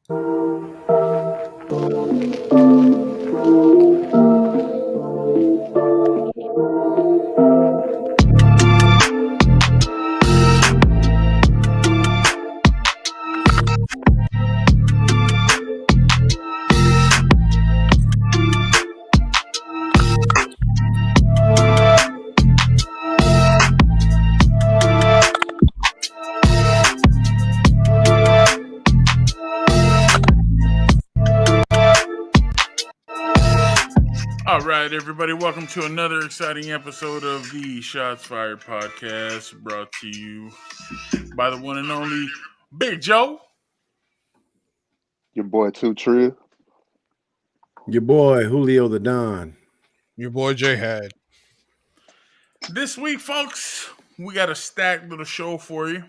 All right, everybody, welcome to another exciting episode of the Shots Fired podcast, brought to you by the one and only Big Joe. Your boy Two Trill. Your boy Julio the Don. Your boy J had. This week, folks, we got a stacked little show for you.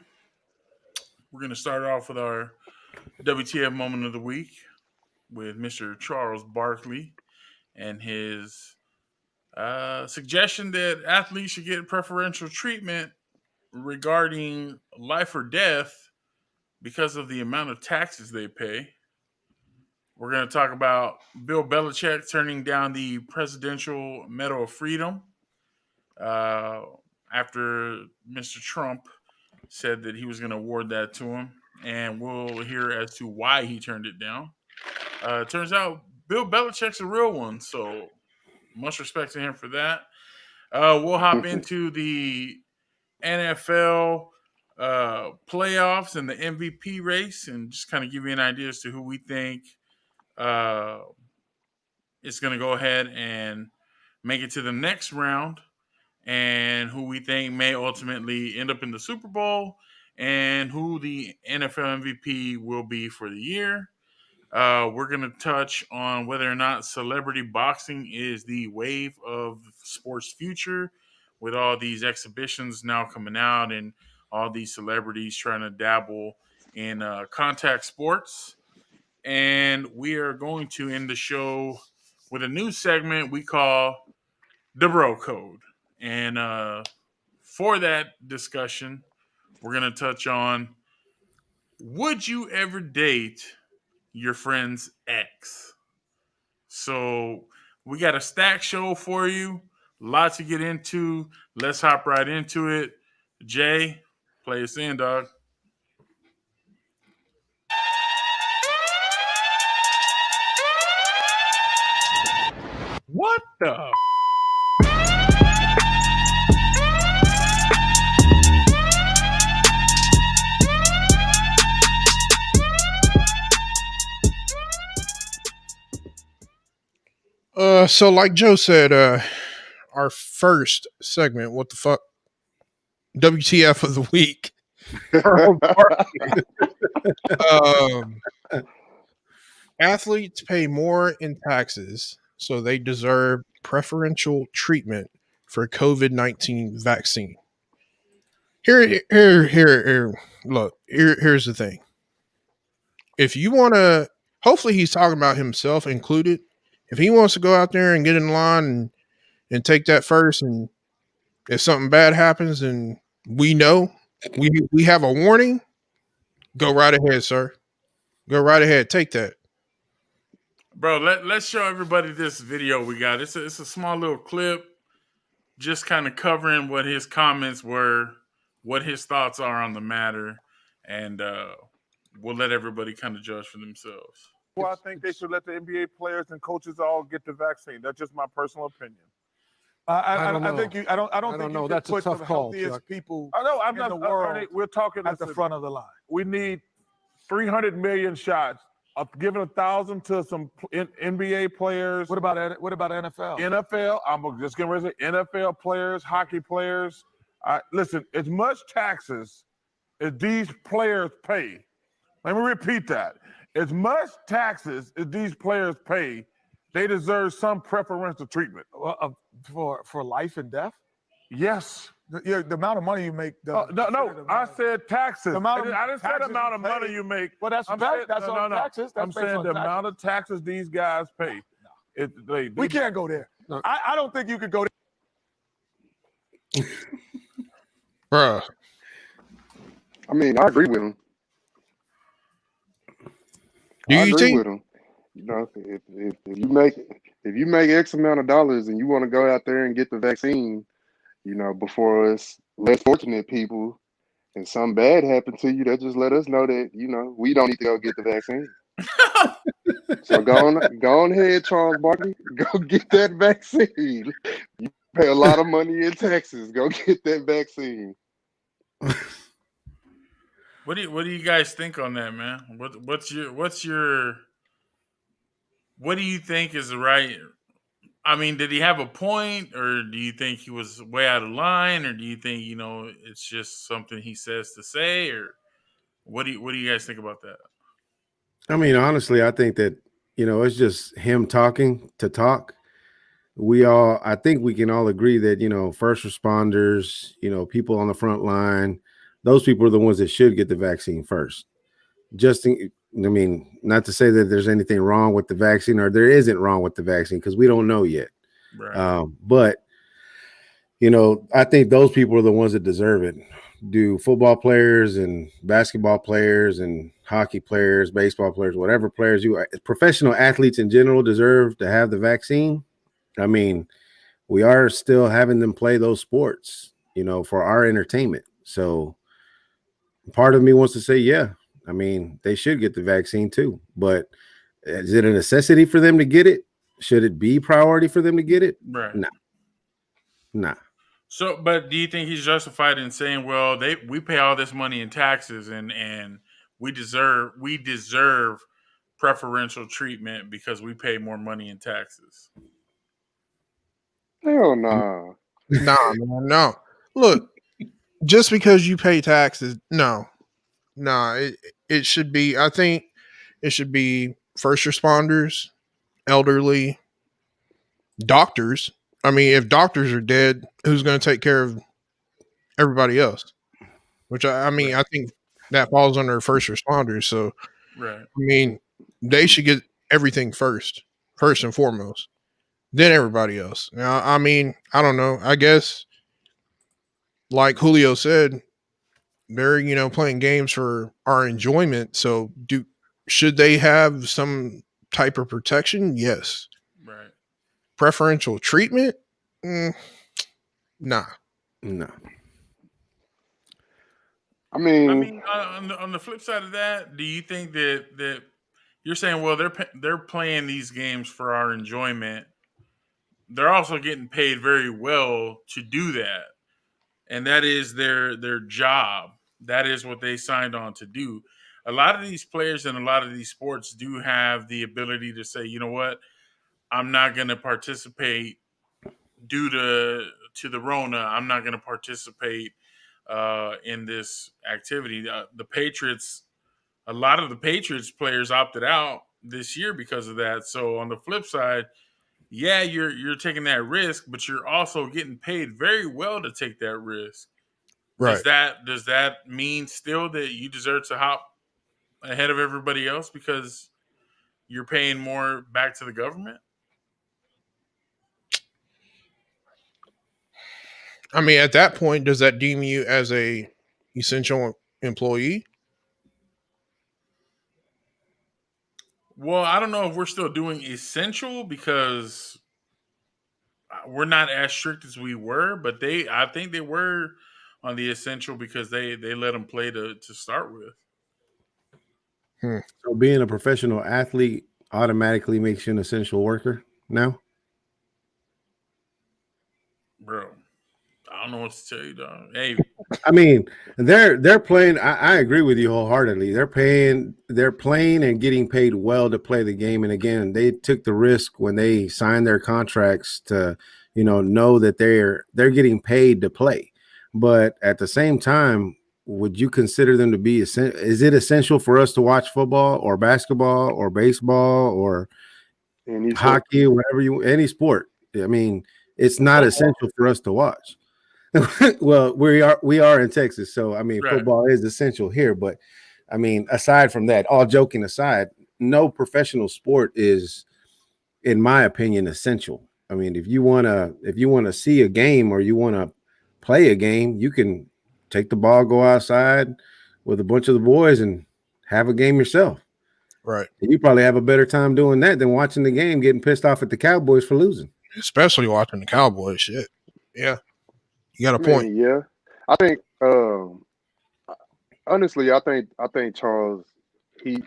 We're going to start off with our WTF moment of the week with Mr. Charles Barkley and his suggestion that athletes should get preferential treatment regarding life or death because of the amount of taxes they pay. We're going to talk about Bill Belichick turning down the Presidential Medal of Freedom after Mr. Trump said that he was going to award that to him. And we'll hear as to why he turned it down. Turns out Bill Belichick's a real one, so much respect to him for that. We'll hop into the NFL playoffs and the MVP race and just kind of give you an idea as to who we think is going to go ahead and make it to the next round and who we think may ultimately end up in the Super Bowl and who the NFL MVP will be for the year. We're going to touch on whether or not celebrity boxing is the wave of sports future with all these exhibitions now coming out and all these celebrities trying to dabble in contact sports. And we are going to end the show with a new segment we call the Bro Code. And for that discussion, we're going to touch on, would you ever date your friend's ex? So we got a stack show for you. Lots to get into. Let's hop right into it. Jay, play us in, dog. What the? So like Joe said, our first segment, what the fuck? WTF of the week. Athletes pay more in taxes, so they deserve preferential treatment for COVID-19 vaccine. Here's the thing. If you want to, hopefully he's talking about himself included. If he wants to go out there and get in line and take that first, and if something bad happens and we know, we have a warning, go right ahead, sir. Go right ahead. Take that. Bro, let's show everybody this video we got. It's a small little clip just kind of covering what his comments were, what his thoughts are on the matter, and we'll let everybody kind of judge for themselves. Well, I think they should let the NBA players and coaches all get the vaccine. That's just my personal opinion. I don't think you. I don't think know. You That's can a put tough the call, healthiest Chuck. people. I know. I'm in not. the world We're talking at the front of the line. We need 300 million shots. Giving 1,000 to some NBA players. What about NFL? NFL. I'm just getting ready to say NFL players, hockey players. Listen, as much taxes as these players pay. Let me repeat that. As much taxes as these players pay, they deserve some preferential treatment. For life and death? Yes. The amount of money you make. No. I said taxes. I didn't say the amount of money you make. Well, that's on taxes. I'm saying the amount of taxes these guys pay. No. We can't go there. No. I don't think you could go there. Bruh. I mean, I agree with him. Do I you agree think? with him. You know, if you make X amount of dollars and you want to go out there and get the vaccine, you know, before us less fortunate people and something bad happened to you, that just let us know that, you know, we don't need to go get the vaccine. So go on ahead, Charles Barkley. Go get that vaccine. You pay a lot of money in taxes. Go get that vaccine. What do you guys think on that, man? What do you think is the right? I mean, did he have a point, or do you think he was way out of line, or do you think it's just something he says to say, or what do you guys think about that? I mean, honestly, I think that, it's just him talking to talk. I think we can all agree that, first responders, people on the front line, those people are the ones that should get the vaccine first. I mean, not to say that there's anything wrong with the vaccine or there isn't wrong with the vaccine because we don't know yet. Right. But, I think those people are the ones that deserve it. Do football players and basketball players and hockey players, baseball players, whatever players professional athletes in general deserve to have the vaccine? I mean, we are still having them play those sports, for our entertainment. So part of me wants to say, yeah, I mean, they should get the vaccine too. But is it a necessity for them to get it? Should it be priority for them to get it? Right. Nah. So, but do you think he's justified in saying, well, we pay all this money in taxes and we deserve preferential treatment because we pay more money in taxes? Hell nah. Nah, man, no. Look, just because you pay taxes, no. It should be, I think it should be first responders, elderly, doctors. I mean, if doctors are dead, who's going to take care of everybody else? Which I mean, Right. I think that falls under first responders. So, Right. I mean, they should get everything first and foremost, then everybody else. Now, I mean, I don't know. I guess, like Julio said, they're playing games for our enjoyment. So, should they have some type of protection? Yes. Right. Preferential treatment? Nah. No. I I mean, mean, on the flip side of that, do you think that you're saying, well, they're playing these games for our enjoyment? They're also getting paid very well to do that, and that is their job. That is what they signed on to do. A lot of these players and a lot of these sports do have the ability to say, you know what, I'm not going to participate due to the Rona. I'm not going to participate in this activity. The Patriots, a lot of the Patriots players opted out this year because of that. So on the flip side, yeah, you're taking that risk, but you're also getting paid very well to take that risk. Right. Does that mean still that you deserve to hop ahead of everybody else because you're paying more back to the government? I mean, at that point, does that deem you as a essential employee? Well, I don't know if we're still doing essential because we're not as strict as we were, but I think they were on the essential because they let them play to start with. So being a professional athlete automatically makes you an essential worker now? Bro, I don't know what to tell you, dog. Hey, I mean, they're playing. I agree with you wholeheartedly. They're playing and getting paid well to play the game. And again, they took the risk when they signed their contracts to, know that they're getting paid to play. But at the same time, would you consider them to be essential? Is it essential for us to watch football or basketball or baseball or hockey, whatever any sport? I mean, it's not essential for us to watch. Well, we are in Texas, so I mean, right. football is essential here. But I mean, aside from that, all joking aside, no professional sport is, in my opinion, essential. I mean, if you wanna see a game or you wanna play a game, you can take the ball, go outside with a bunch of the boys, and have a game yourself. Right. You probably have a better time doing that than watching the game, getting pissed off at the Cowboys for losing. Especially watching the Cowboys. Shit. Yeah. You got a I point. mean, yeah. I think honestly, I think Charles he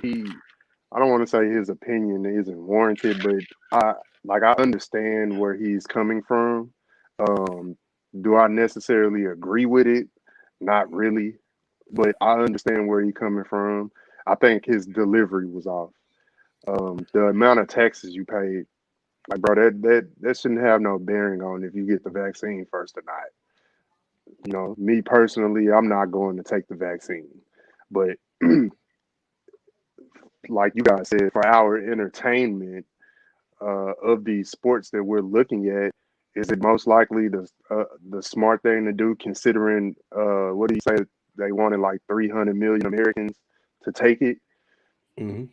I don't want to say his opinion isn't warranted, but I understand where he's coming from. Um, do I necessarily agree with it? Not really, but I understand where he's coming from. I think his delivery was off. The amount of taxes you paid, like bro, that shouldn't have no bearing on if you get the vaccine first or not. You know, me personally, I'm not going to take the vaccine, but like you guys said, for our entertainment of these sports that we're looking at, is it most likely the smart thing to do, considering what do you say they wanted like 300 million Americans to take it? Mm-hmm.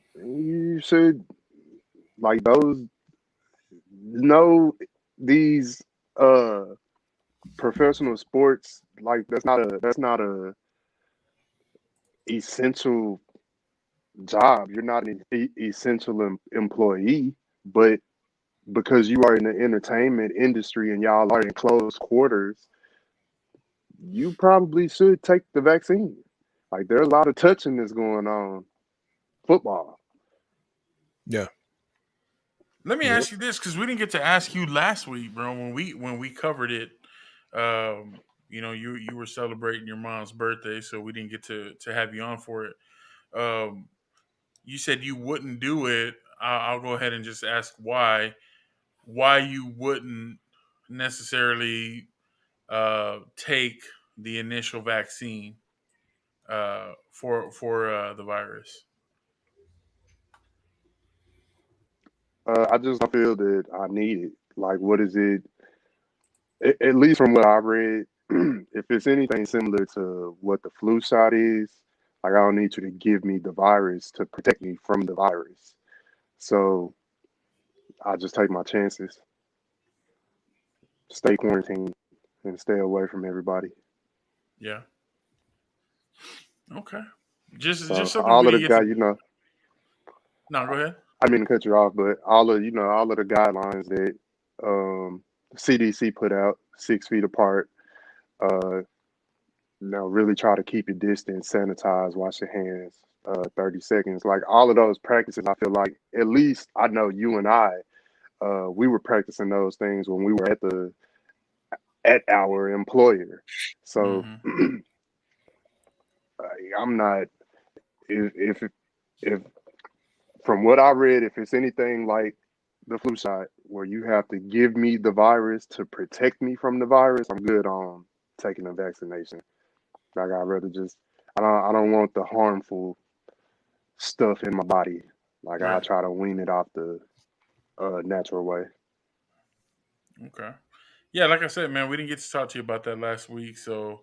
You should like those know these professional sports like that's not a essential job. You're not an essential employee, but because you are in the entertainment industry and y'all are in close quarters, you probably should take the vaccine. Like there's a lot of touching that's going on. Football. Yeah. Let me Yep. ask you this, because we didn't get to ask you last week, bro. When we covered it, you were celebrating your mom's birthday, so we didn't get to have you on for it. Um, you said you wouldn't do it. I'll go ahead and just ask why you wouldn't necessarily take the initial vaccine for the virus. I just don't feel that I need it. Like, what is it? At least from what I read, if it's anything similar to what the flu shot is, like I don't need you to give me the virus to protect me from the virus. So I just take my chances, stay quarantined, and stay away from everybody. Yeah. Okay. Just So something we all of the didn't get guys, to. you know, No, go ahead. I mean to cut you off, but all of the guidelines that CDC put out, 6 feet apart, uh, really try to keep your distance, sanitize, wash your hands, 30 seconds. Like all of those practices, I feel like at least I know you and I, we were practicing those things when we were at our employer. So Hmm. I'm not if from what I read, if it's anything like the flu shot where you have to give me the virus to protect me from the virus, I'm good on taking a vaccination. Like I'd rather just I don't want the harmful stuff in my body. Like I Right. try to wean it off the natural way. Okay. Yeah, like I said, man, we didn't get to talk to you about that last week, so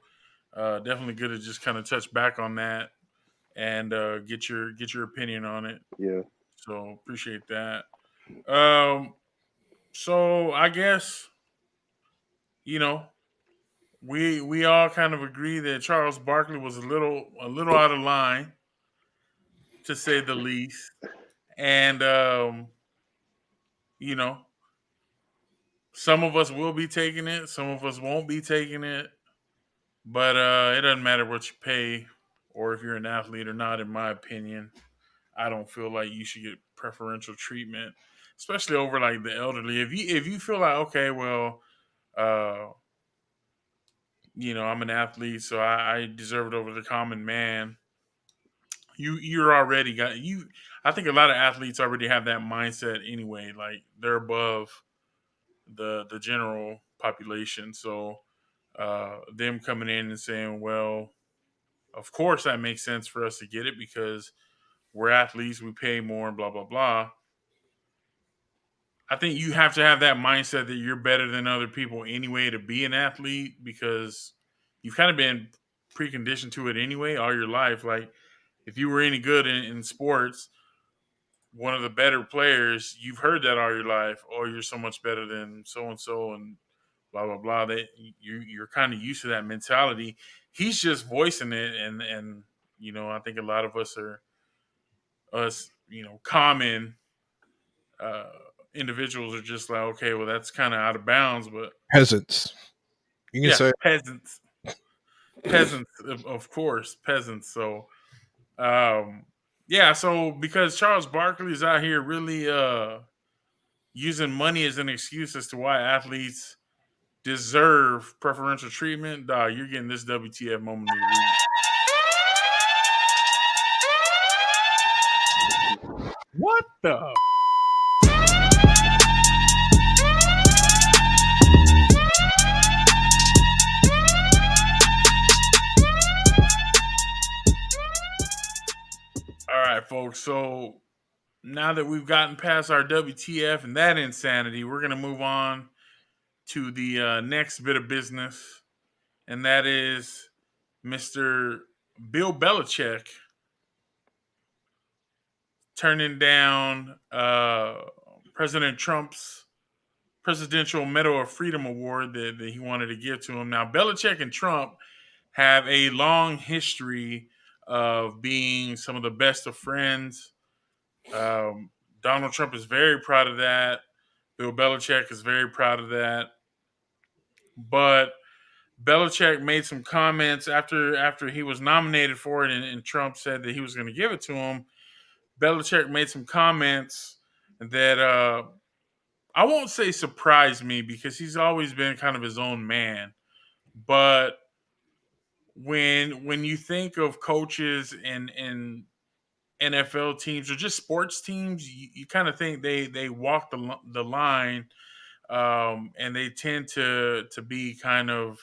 definitely good to just kind of touch back on that and get your opinion on it. Yeah. So appreciate that. Um, so I guess you know we all kind of agree that Charles Barkley was a little out of line, to say the least, and you know some of us will be taking it, some of us won't be taking it, but it doesn't matter what you pay or if you're an athlete or not. In my opinion, I don't feel like you should get preferential treatment, especially over like the elderly. If you feel like, okay, well, uh, I'm an athlete, so I deserve it over the common man. You're already got you. I think a lot of athletes already have that mindset anyway. Like they're above the general population, so them coming in and saying, well, of course that makes sense for us to get it because we're athletes, we pay more, and blah blah blah. I think you have to have that mindset that you're better than other people anyway to be an athlete, because you've kind of been preconditioned to it anyway all your life. Like if you were any good in sports, one of the better players, you've heard that all your life. Oh, you're so much better than so and so, and blah blah blah. That you're kind of used to that mentality. He's just voicing it, and I think a lot of us are us, common individuals are just like, okay, well, that's kind of out of bounds. But Peasants. You can yeah, say peasants, of course, peasants. So, yeah. So because Charles Barkley is out here really using money as an excuse as to why athletes deserve preferential treatment, you're getting this WTF moment of the week. What the? All right, folks. So now that we've gotten past our WTF and that insanity, we're going to move on to the next bit of business, and that is Mr. Bill Belichick turning down President Trump's Presidential Medal of Freedom Award that he wanted to give to him. Now, Belichick and Trump have a long history of being some of the best of friends. Donald Trump is very proud of that. Bill Belichick is very proud of that. But Belichick made some comments after he was nominated for it, and Trump said that he was going to give it to him. Belichick made some comments that I won't say surprised me because he's always been kind of his own man. But when you think of coaches in NFL teams or just sports teams, you kind of think they walk the line, and they tend to be kind of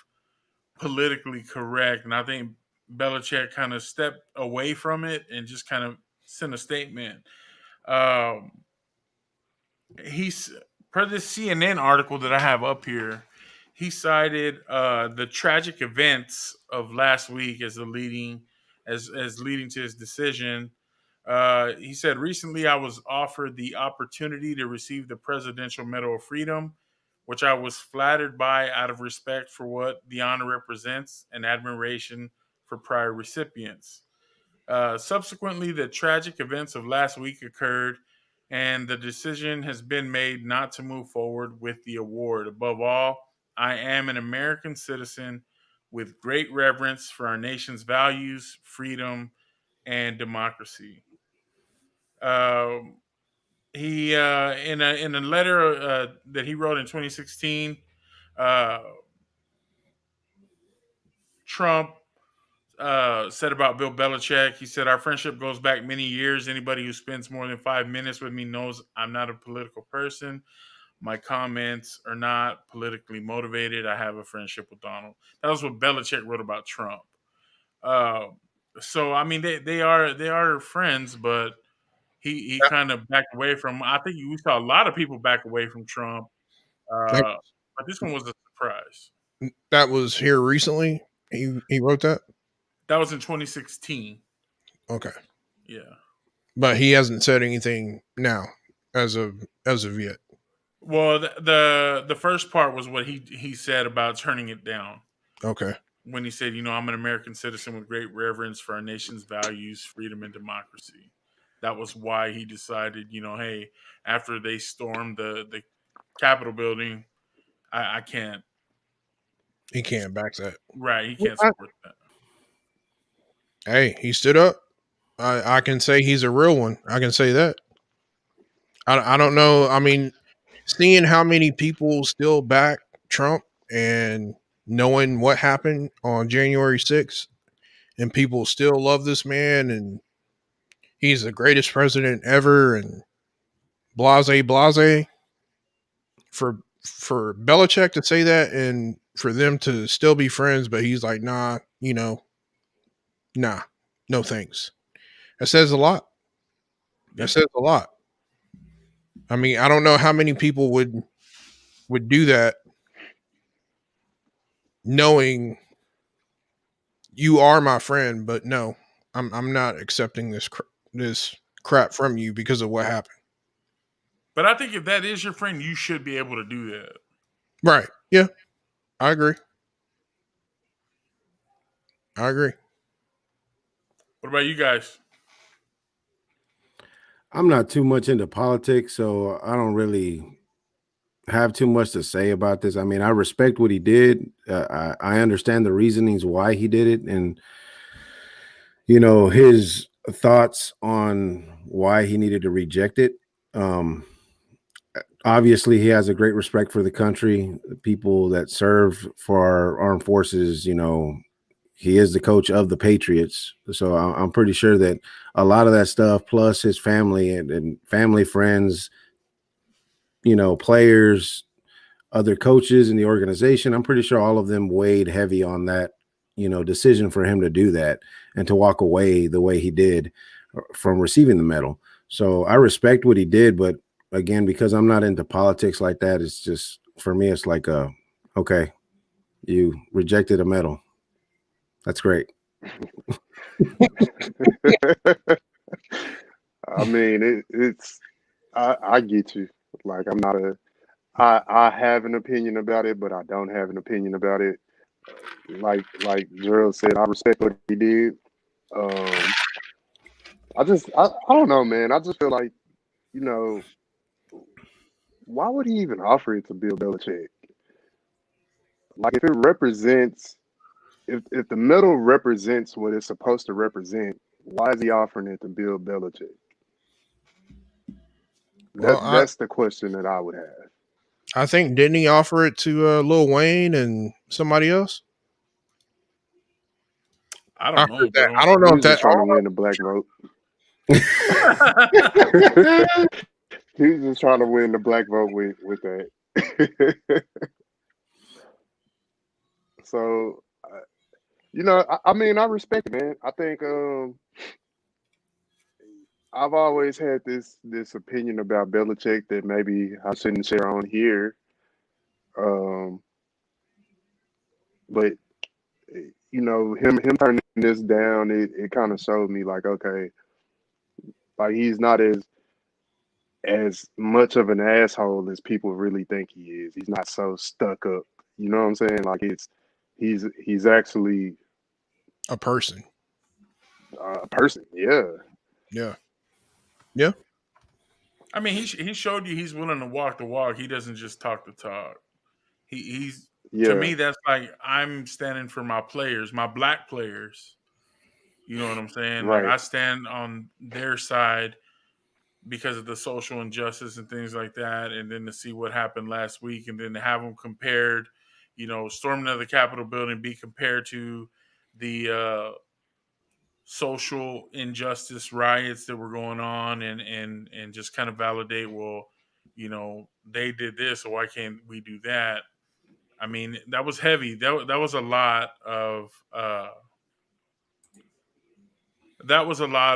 politically correct. And I think Belichick kind of stepped away from it and just kind of sent a statement. Um, he's per this CNN article that I have up here. He cited the tragic events of last week as leading to his decision. He said, recently I was offered the opportunity to receive the Presidential Medal of Freedom, which I was flattered by out of respect for what the honor represents and admiration for prior recipients. Subsequently, the tragic events of last week occurred, and the decision has been made not to move forward with the award. Above all, I am an American citizen with great reverence for our nation's values, freedom, and democracy. Um, he in a letter that he wrote in 2016, uh, Trump said about Bill Belichick. He said, our friendship goes back many years. Anybody who spends more than 5 minutes with me knows I'm not a political person. My comments are not politically motivated. I have a friendship with Donald. That was what Belichick wrote about Trump. Uh, so I mean, they are friends, but he kind of backed away from. I think we saw a lot of people back away from Trump, that, but this one was a surprise. that was here recently. He wrote that. That was in 2016. Okay, Yeah. but he hasn't said anything now as of yet. Well, the first part was what he said about turning it down Okay, when he said, I'm an American citizen with great reverence for our nation's values, freedom, and democracy. That was why he decided, hey, after they stormed the Capitol building, I can't. he can't back that. Right, he can't support that. Hey, he stood up. I can say he's a real one. I can say that. I don't know. I mean, seeing how many people still back Trump and knowing what happened on January 6th, and people still love this man and he's the greatest president ever and blase blase. For Belichick to say that and for them to still be friends, but he's like, nah, nah, no thanks. That says a lot. Yeah. That says a lot. I mean, I don't know how many people would do that knowing you are my friend, but no, I'm not accepting this crap from you because of what happened. But I think if that is your friend, you should be able to do that. Right. Yeah. I agree. I agree. What about you guys? I'm not too much into politics, so I don't really have too much to say about this. I mean, I respect what he did. I understand the reasonings why he did it, and his thoughts on why he needed to reject it. Um, Obviously, he has a great respect for the country, the people that serve for our armed forces. He is the coach of the Patriots, so I'm pretty sure that a lot of that stuff, plus his family and family, friends, players, other coaches in the organization, I'm pretty sure all of them weighed heavy on that, decision for him to do that and to walk away the way he did from receiving the medal. So I respect what he did, but again, because I'm not into politics like that, it's just, for me, it's like, okay, you rejected a medal. That's great. I mean, I get you. Like, I have an opinion about it, but I don't have an opinion about it. Like Gerald said, I respect what he did. Um, I don't know, man. I just feel like, you know, why would he even offer it to Bill Belichick? Like, if it represents, if the medal represents what it's supposed to represent, why is he offering it to Bill Belichick? Well, That's the question that I would have. I think didn't he offer it to Lil Wayne and somebody else? I I don't know, heard that. bro. I don't He know if was that. just trying to win the black vote. He was just trying to win the black vote with that. So, I mean, I respect it, man. I think I've always had this opinion about Belichick that maybe I shouldn't share on here. Um, but him turning this down, it kind of showed me like, okay, like he's not as much of an asshole as people really think he is. He's not so stuck up. You know what I'm saying? Like he's actually A person. a person. Yeah. Yeah. Yeah. I mean, he showed you he's willing to walk the walk. He doesn't just talk the talk. He's to Yeah. me that's like I'm standing for my players, my black players. You know what I'm saying? Like Right. I stand on their side because of the social injustice and things like that. And then to see what happened last week, and then to have them compared, storming of the Capitol building be compared to the social injustice riots that were going on, and just kind of validate, well, they did this, so why can't we do that? I mean, that was heavy. That was a lot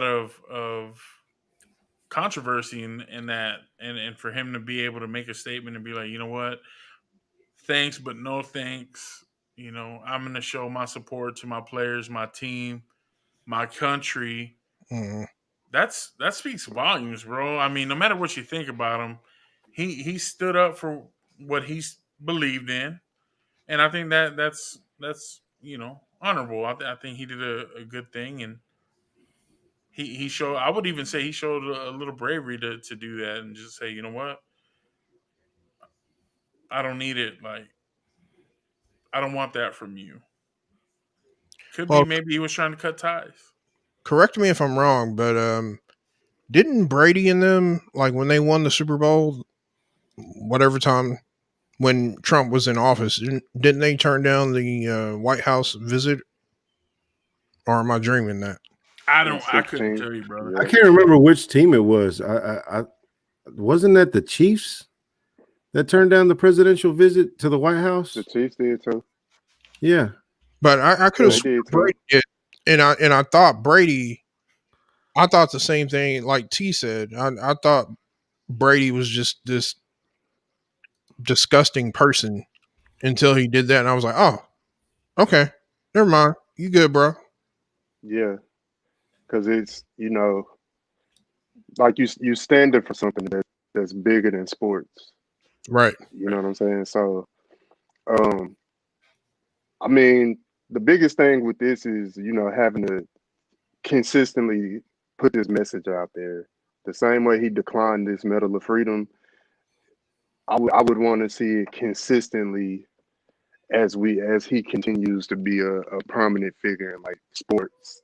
of controversy in that, and for him to be able to make a statement and be like, you know what, thanks but no thanks. I'm going to show my support to my players, my team, my country. Mm-hmm. That speaks volumes, bro. I mean, no matter what you think about him, he stood up for what he believed in, and I think that's honorable. I think he did a good thing, and he showed. I would even say he showed a little bravery to do that and just say, you know what, I don't need it. Like, I don't want that from you. Could be Well, maybe he was trying to cut ties. correct me if I'm wrong, but didn't Brady and them, like when they won the Super Bowl, whatever time when Trump was in office, didn't they turn down the White House visit? Or am I dreaming that? In I couldn't 16. tell you, brother. I Yeah. can't remember which team it was. I wasn't that the Chiefs that turned down the presidential visit to the White The House? Chiefs did too. Yeah. But I could have They So did sworn too. Brady did, and I thought Brady. I thought the same thing. Like T said, I thought Brady was just this disgusting person until he did that, and I was like, oh, okay, never mind. You good, bro? Yeah. Because it's, like you stand up for something that's bigger than sports. Right. You know what I'm saying? So, um, I mean, the biggest thing with this is, having to consistently put this message out there. the same way he declined this Medal of Freedom, I would want to see it consistently as he continues to be a prominent figure in like sports.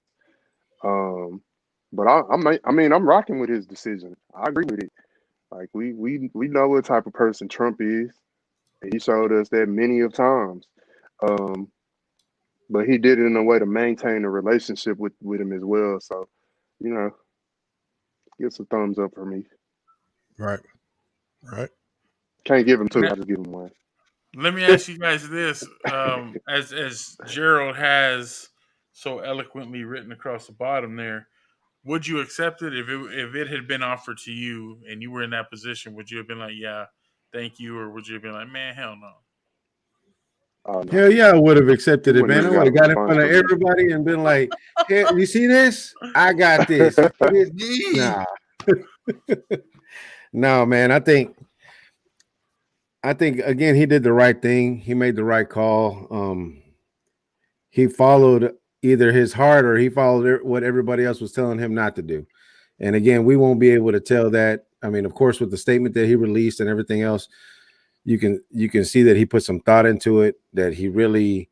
But I'm rocking with his decision. I agree with it. Like we know what type of person Trump is. And he showed us that many of times. But he did it in a way to maintain a relationship with him as well. So, you know, gets a thumbs up for me. Right. Can't give him two. I just give him one. Let me ask you guys this: as Gerald has so eloquently written across the bottom there, would you accept it if it had been offered to you and you were in that position? Would you have been like, "Yeah, thank you," or would you have been like, "Man, hell no"? Oh, no. Hell yeah, I would have accepted He it, man. I wouldn't would have have got got a in response front of from me. everybody and been like, "Hey, you see this? I got this." You see this? Nah. No, man. I think again he did the right thing. He made the right call. He followed either his heart or he followed what everybody else was telling him not to do. And again, we won't be able to tell that. I mean, of course, with the statement that he released and everything else, you can see that he put some thought into it, that he really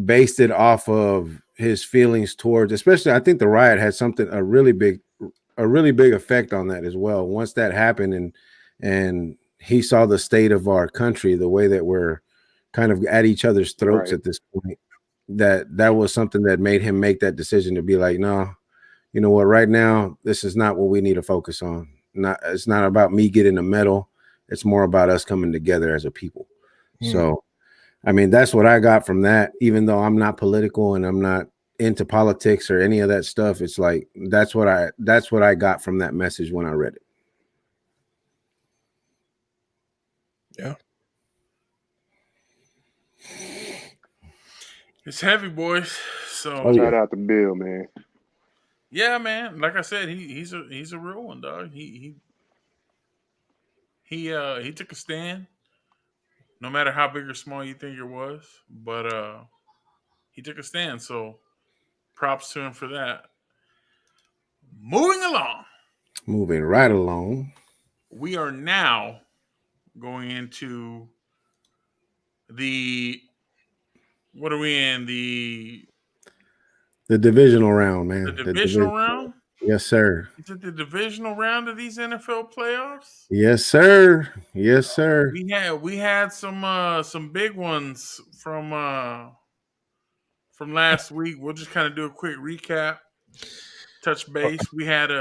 based it off of his feelings towards, especially I think the riot had a really big effect on that as well. Once that happened and he saw the state of our country, the way that we're kind of at each other's throats Right. at this point, that was something that made him make that decision to be like, no, you know what, right now, this is not what we need to focus on. It's not about me getting a medal. It's more about us coming together as a people. So, I mean, that's what I got from that, even though I'm not political and I'm not into politics or any of that stuff. It's like, that's what I got from that message when I read it. Yeah. It's heavy, boys. So Oh, yeah. Shout out to Bill, man. yeah, man. Like I said, he's a real one, dog. He took a stand, no matter how big or small you think it was, but he took a stand. So props to him for that. Moving along, Moving right along. we are now going into the what are we in the divisional round, man. divisional round? Yes, sir. Is it the divisional round of these NFL playoffs? Yes, sir. Yes, sir. We had some big ones from last week. We'll just kind of do a quick recap, touch base. We had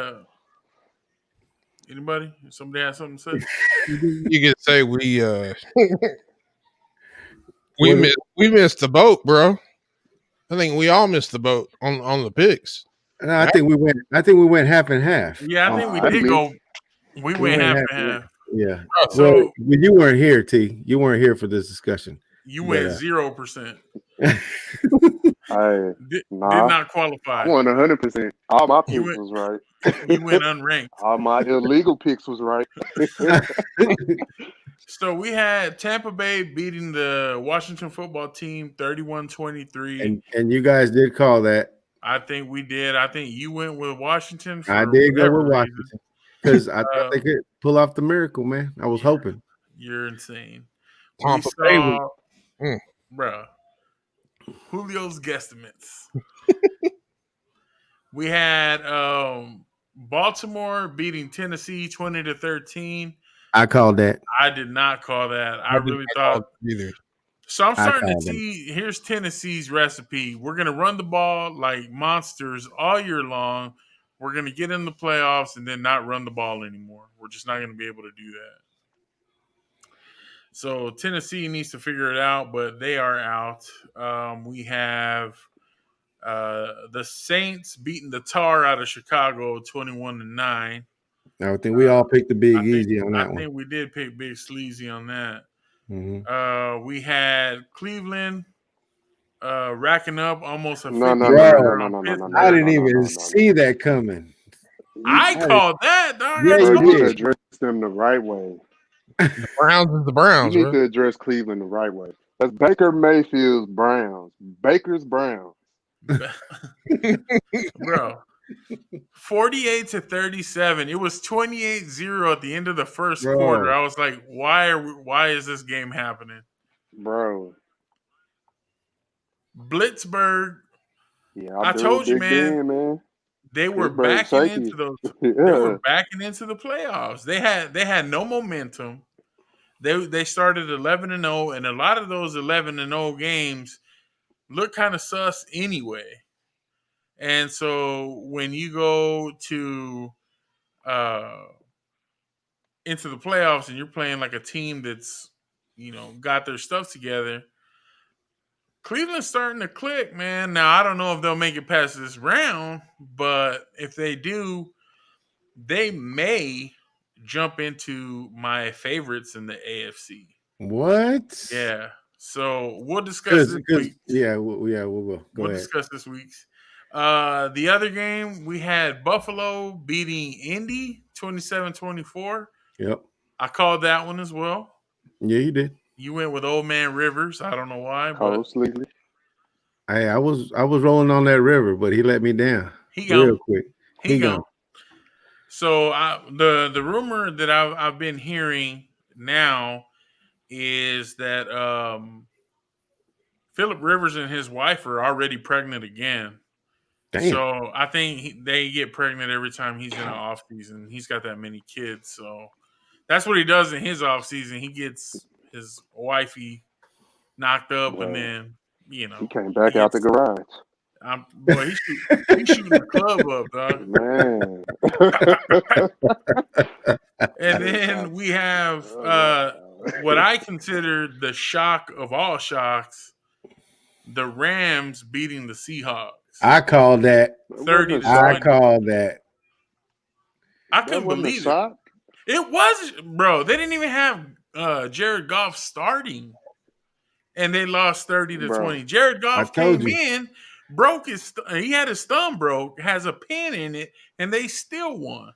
anybody? Somebody had something to say? You can say we missed the boat, bro. I think we all missed the boat on the picks. No, I think we went half and half. Yeah, I think we I did mean- go. We went half and half. Yeah. So Well, you weren't here, T. You weren't here for this discussion. you went 0%. Hey, Did nah, not qualify. I won 100%. All my You picks went- was right. You went unranked. All my illegal picks was right. So we had Tampa Bay beating the Washington football team 31-23. and you guys did call that. I think we did. I think you went with Washington. For I did go whatever with reason. Washington because I thought they could pull off the miracle, man. I was hoping. You're insane. Tampa We Bay saw, was- bruh, Julio's guesstimates. We had Baltimore beating Tennessee 20-13. I called that. I did not call that. I did really not thought. call it either. So I'm starting to called them. see. Here's Tennessee's recipe. We're gonna run the ball like monsters all year long. We're gonna get in the playoffs and then not run the ball anymore. We're just not gonna be able to do that. So Tennessee needs to figure it out, but they are out. We have the Saints beating the tar out of Chicago 21-9. I think we all picked the big easy on that I one. think we did pick Big Sleazy on that. Mm-hmm. We had Cleveland racking up almost a 50 No. I didn't even see that coming. I called that, dog. Yeah, I Bro, you told you need to did. address them the right way. The Browns is the Browns, You need bro. to address Cleveland the right way. That's Baker Mayfield's Browns. Baker's Browns. Bro, 48-37. It was 28-0 at the end of the first Bro. quarter. I was like, why is this game happening? Bro. Blitzburg. Yeah, I do with told you, Big Ben, man. man. They were Pittsburgh backing shaky. into those. Yeah. They were backing into the playoffs. They had no momentum. They started 11-0, and a lot of those 11-0 games look kind of sus anyway. And so when you go to into the playoffs and you're playing like a team that's got their stuff together, Cleveland's starting to click, man. Now I don't know if they'll make it past this round, but if they do, they may jump into my favorites in the AFC. What? Yeah. So we'll discuss this week. Yeah, we'll go. We'll Ahead. discuss this week's. The other game, we had Buffalo beating Indy 27-24. Yep. I called that one as well. Yeah, you did. You went with Old Man Rivers. I don't know why, Cold Sleepy. I was rolling on that river, but he let me down. He real gone. quick. He gone. So the rumor that I've been hearing now is that Phillip Rivers and his wife are already pregnant again. Damn. So I think they get pregnant every time he's in an off season. He's got that many kids, so that's what he does in his off season. He gets his wifey knocked up, and then he came back out the garage. Boy, he's shooting the club up, dog. Man. And then we have what I consider the shock of all shocks: the Rams beating the Seahawks. I called that. 30. I called that. I couldn't believe it. It was, bro. They didn't even have Jared Goff starting, and they lost 30-20. Jared Goff came in, broke he had his thumb broke, has a pin in it, and they still won.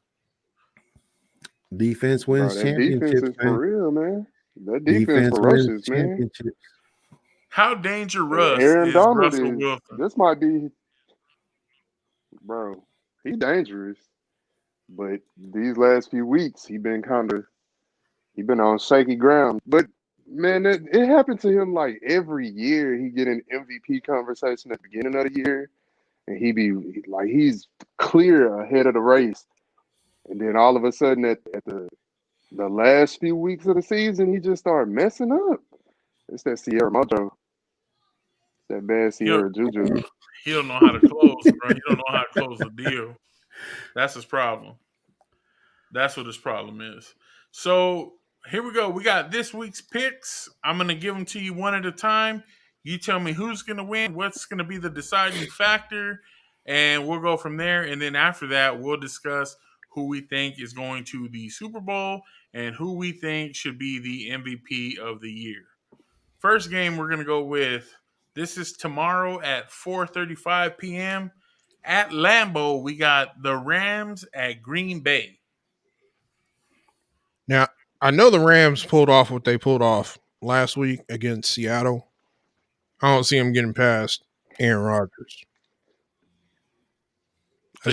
Defense wins championships. Defense is for real, man. That defense ferocious, man. How dangerous Aaron is Donald Russell Wilson? This might be, bro. He's dangerous, but these last few weeks he been on shaky ground. But man, it happened to him like every year. He get an MVP conversation at the beginning of the year, and he be like he's clear ahead of the race, and then all of a sudden at the last few weeks of the season, he just started messing up. It's that Sierra Mojo. That bad Sierra Juju. He don't know how to close, bro. He don't know how to close the deal. That's his problem. That's what his problem is. So here we go. We got this week's picks. I'm going to give them to you one at a time. You tell me who's going to win, what's going to be the deciding factor, and we'll go from there. And then after that, we'll discuss who we think is going to the Super Bowl and who we think should be the MVP of the year. First game we're going to go with, this is tomorrow at 4:35 p.m. At Lambeau, we got the Rams at Green Bay. Now, I know the Rams pulled off what they pulled off last week against Seattle. I don't see them getting past Aaron Rodgers. So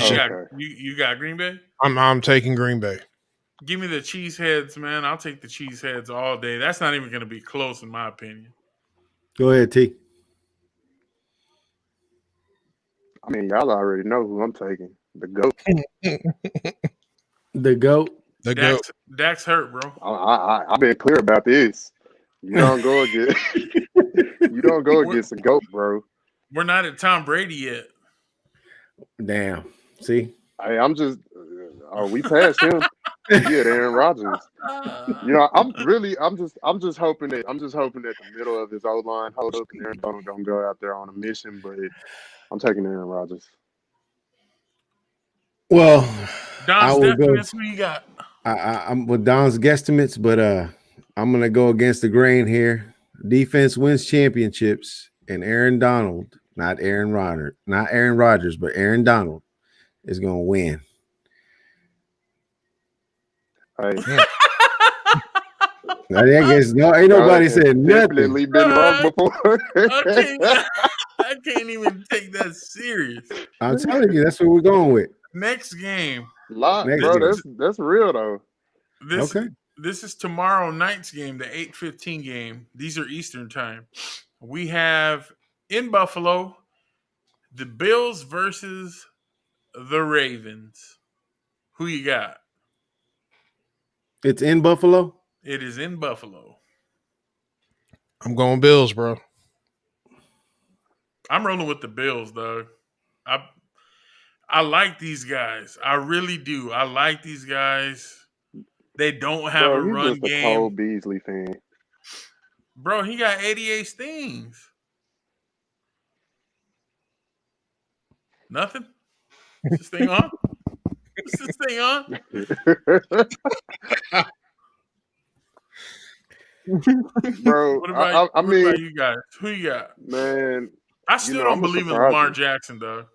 you got Green Bay? I'm taking Green Bay. Give me the Cheeseheads, man. I'll take the Cheeseheads all day. That's not even going to be close, in my opinion. Go ahead, T. I mean, y'all already know who I'm taking. The GOAT. The GOAT. Dak's hurt, bro. I've been clear about this. You don't go against the GOAT, bro. We're not at Tom Brady yet. Damn. See? Hey, we passed him. Yeah, Aaron Rodgers. I'm just hoping that the middle of his O-line hold up and Aaron Donald don't go out there on a mission, but I'm taking Aaron Rodgers. Well, Don's estimates, who you got? I'm with Don's guesstimates, but I'm gonna go against the grain here. Defense wins championships, and Aaron Donald, not Aaron Rodgers, but Aaron Donald is gonna win. Hey. I guess ain't nobody said nothing. Definitely been wrong before. I can't even take that serious. I'm telling you, that's what we're going with. Next game. Lot, Next bro. game. That's real though. This Okay. this is tomorrow night's game, the 8:15 game. These are Eastern time. We have in Buffalo the Bills versus the Ravens. Who you got? It's in Buffalo. It is in Buffalo. I'm going Bills, bro. I'm rolling with the Bills, dog. I like these guys. I really do. I like these guys. They don't have a Bro, he's run just a game. Cole Beasley fan. Bro, he got 88 stings. Nothing? Is this thing on? Is this thing on? Bro, What about I what mean, about you guys? Who you got? man, I still don't I'm gonna believe in surprise Lamar you. Jackson, dog.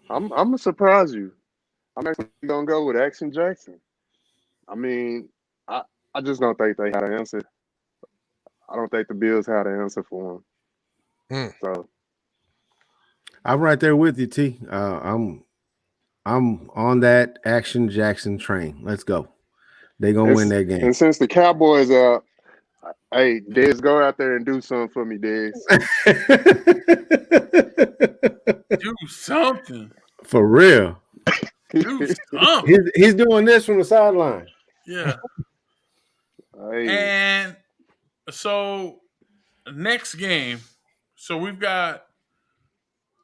I'm gonna surprise you. I'm actually gonna go with Action Jackson. I mean, I just don't think they had an answer. I don't think the Bills had an answer for him. So I'm right there with you, T. I'm on that Action Jackson train. Let's go. They're gonna win that game. And since the Cowboys are, hey, Dez, go out there and do something for me, Dez. Do something. For real. Do something. He's doing this from the sideline. Yeah. Hey. And so next game. So we've got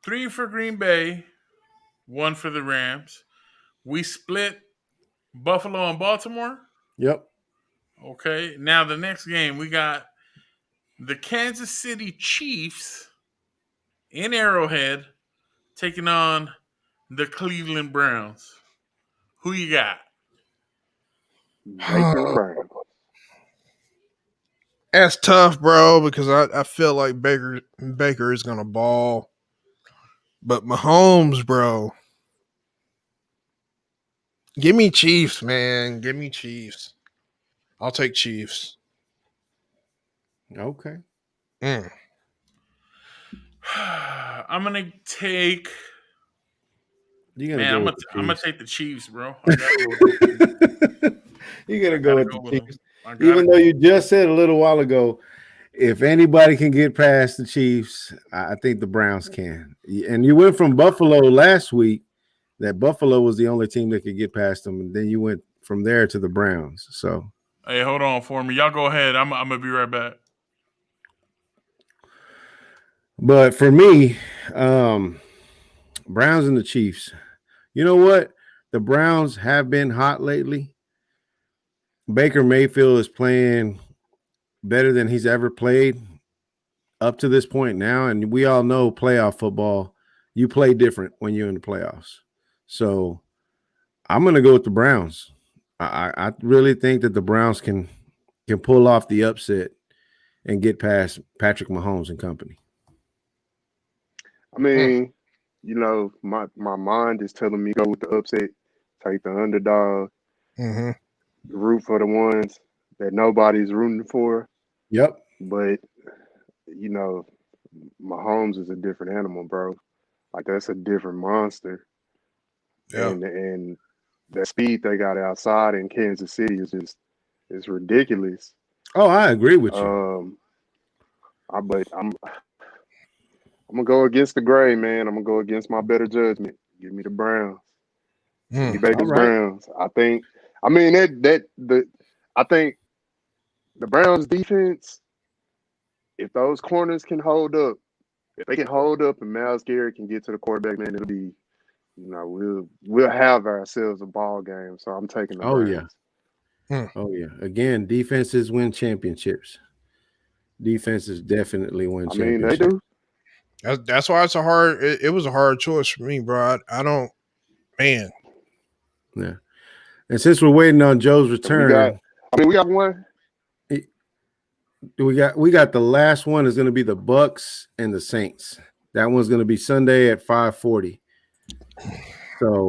3 for Green Bay, 1 for the Rams. We split Buffalo and Baltimore. Yep. Okay. Now the next game, we got the Kansas City Chiefs in Arrowhead taking on the Cleveland Browns. Who you got? Baker Brown. That's tough, bro, because I feel like Baker is gonna ball. But Mahomes, bro. Give me Chiefs, man. Give me Chiefs. I'll take Chiefs. Okay. I'm gonna take. You're Man, gonna I'm gonna take the Chiefs, bro. You're gonna go with the Chiefs. Them. Even though you just said a little while ago, if anybody can get past the Chiefs, I think the Browns can. And you went from Buffalo last week, that Buffalo was the only team that could get past them, and then you went from there to the Browns. So, hey, hold on for me. Y'all go ahead. I'm gonna be right back. but for me, Browns and the Chiefs. You know what? The Browns have been hot lately. Baker Mayfield is playing better than he's ever played up to this point now. And we all know playoff football, you play different when you're in the playoffs. So I'm going to go with the Browns. I really think that the Browns can pull off the upset and get past Patrick Mahomes and company. I mean, my mind is telling me go with the upset, take the underdog, root for the ones that nobody's rooting for. Yep. But Mahomes is a different animal, bro. Like that's a different monster. Yeah. And that speed they got outside in Kansas City is ridiculous. Oh, I agree with you. But I'm gonna go against the gray, man. I'm gonna go against my better judgment. Give me the Browns. Give me Baker's Browns. I think the Browns defense, if those corners can hold up, if they can hold up and Myles Garrett can get to the quarterback, man, it'll be, we'll have ourselves a ball game. So I'm taking the Browns. Oh yeah. Again, defenses win championships. Defenses definitely win championships. They do. That's why it's it was a hard choice for me, bro. I don't, man. Yeah. And since we're waiting on Joe's return, we got one. We got the last one is going to be the Bucks and the Saints. That one's going to be Sunday at 5:40. So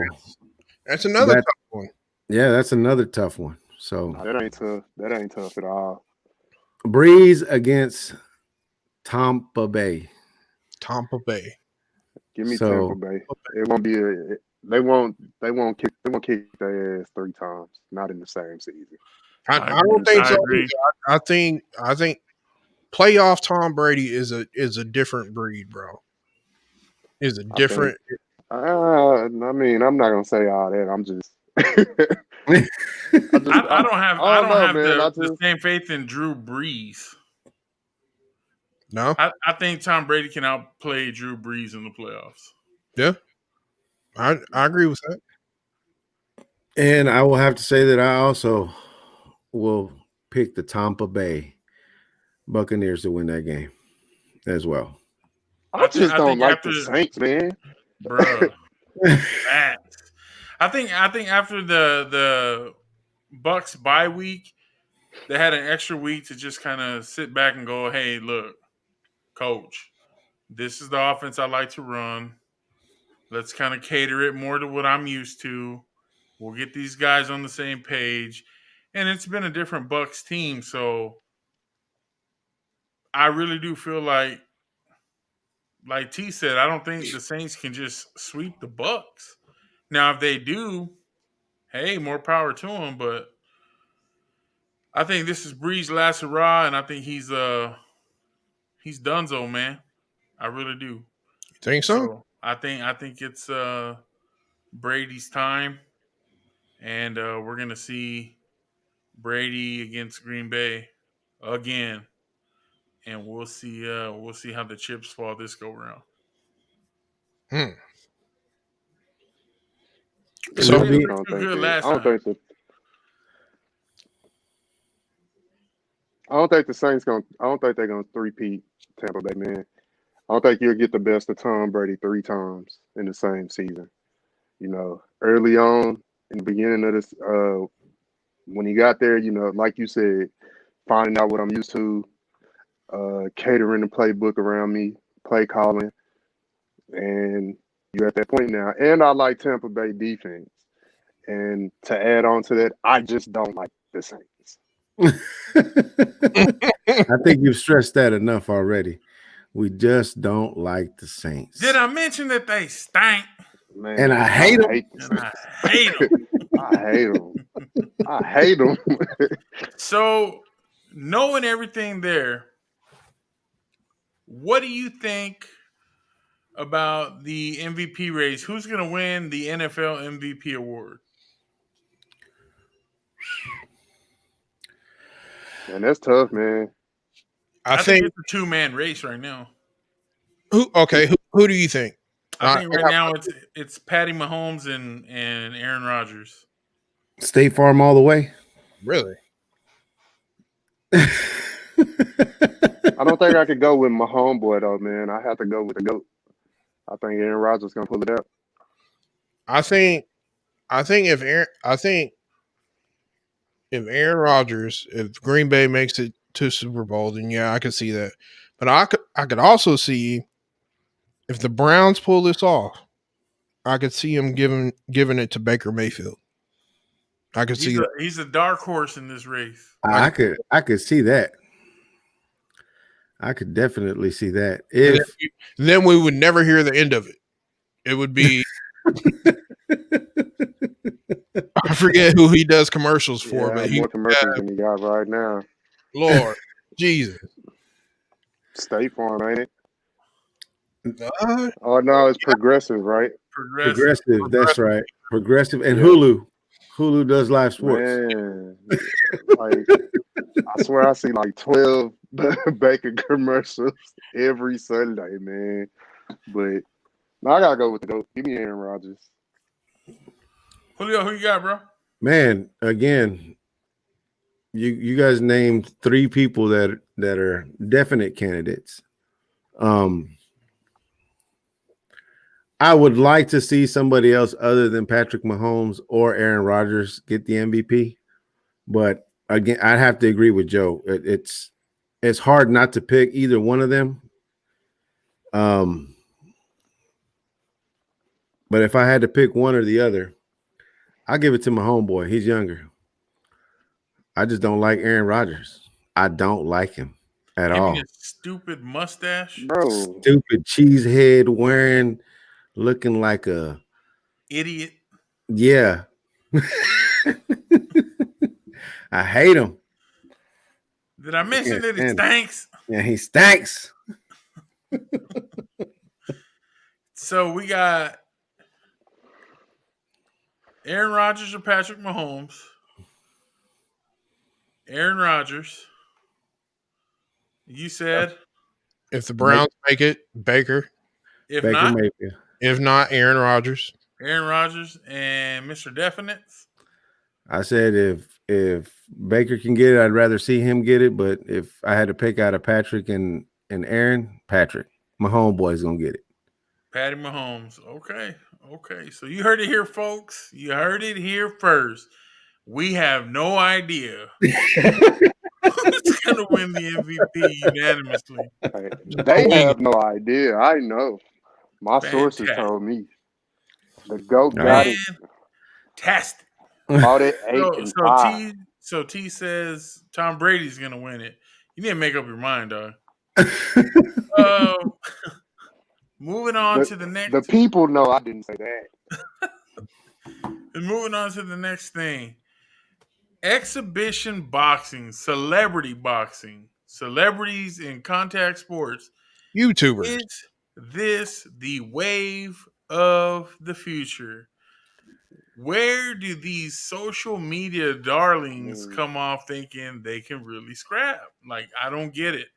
that's another tough one. Yeah, that's another tough one. So that ain't tough. That ain't tough at all. Breeze against Tampa Bay. Tampa Bay. Give me So- Tampa Bay. It won't be a. They won't kick their ass 3 times. Not in the same season. I I don't think so. agree. I think playoff Tom Brady is a different breed, bro. Is a I think- different. I mean, I'm not gonna say all that. I'm just. I don't have man. the same faith in Drew Brees. No, I think Tom Brady can outplay Drew Brees in the playoffs. yeah, I agree with that. And I will have to say that I also will pick the Tampa Bay Buccaneers to win that game as well. I just don't think like after, the Saints, man. Bruh. Facts. I think after the Bucks bye week, they had an extra week to just kind of sit back and go, hey, look, coach, this is the offense I like to run. Let's kind of cater it more to what I'm used to. We'll get these guys on the same page. And it's been a different Bucks team, so I really do feel like T said, I don't think the Saints can just sweep the Bucks. Now, if they do, hey, more power to them. But I think this is Breeze last hurrah, and I think he's donezo, man. I really do. You think so? So I think it's Brady's time, and we're gonna see Brady against Green Bay again, and we'll see how the chips fall this go round. So we be- did pretty good last I don't time. think I don't think the Saints gonna. I don't think they're gonna three-peat Tampa Bay, man. I don't think you'll get the best of Tom Brady 3 times in the same season. You know, early on in the beginning of this, when he got there, you know, like you said, finding out what I'm used to, catering the playbook around me, play calling, and you're at that point now. And I like Tampa Bay defense. And to add on to that, I just don't like the Saints. I think you've stressed that enough already. We just don't like the Saints. Did I mention that they stank? Man, And I hate 'em. And I hate them. I hate them. I hate them. So, knowing everything there, what do you think about the MVP race? Who's going to win the NFL MVP award? And that's tough, man. I think think it's a 2-man race right now. who do you think? I think right now it's Patty Mahomes and Aaron Rodgers. State Farm all the way. Really? I don't think I could go with my homeboy though, man. I have to go with the GOAT. I think Aaron Rodgers gonna pull it out. I think if Aaron Rodgers, if Green Bay makes it to Super Bowl, then yeah, I could see that. But I could also see if the Browns pull this off, I could see him giving it to Baker Mayfield. I could see that. He's a dark horse in this race. I could see that. I could definitely see that. If Then we would never hear the end of it. It would be I forget who he does commercials for, but more commercials than he got right now. Lord Jesus. State Farm, ain't it? Uh, Oh no, it's Progressive, right? Progressive, that's right. Progressive and Hulu. Hulu does live sports. Man, like I swear I see like 12 Baker commercials every Sunday, man. But no, I gotta go with the GOAT. Give me Aaron Rodgers. Julio, who you got, bro? Man, again, you guys named 3 people that are definite candidates. I would like to see somebody else other than Patrick Mahomes or Aaron Rodgers get the MVP, but again, I'd have to agree with Joe. It's hard not to pick either one of them. But if I had to pick one or the other, I'll give it to my homeboy. He's younger. I just don't like Aaron Rodgers. I don't like him. at Him and all. his stupid mustache. Bro. Stupid cheesehead wearing, looking like a Idiot. yeah. I hate him. Did I mention Can't that he stand him. stinks? Yeah, he stinks. So we got Aaron Rodgers or Patrick Mahomes. Aaron Rodgers. You said If the Browns make it, Baker. if Baker not, Mayfield. If not, Aaron Rodgers. Aaron Rodgers and Mr. Definites. I said if Baker can get it, I'd rather see him get it. But if I had to pick out of Patrick and Aaron, Patrick, my homeboy's gonna get it. Patty Mahomes. Okay. So you heard it here, folks. You heard it here first. We have no idea who's going to win the MVP unanimously. They have no idea. I know. My sources Fantastic. told me. The GOAT got it. Fantastic. All that 8 and 5. So T says Tom Brady's going to win it. You need to make up your mind, dog. Moving on to the next. The people know I didn't say that. And moving on to the next thing. Exhibition boxing, celebrity boxing, celebrities in contact sports. YouTubers. Is this the wave of the future? Where do these social media darlings come off thinking they can really scrap? Like, I don't get it.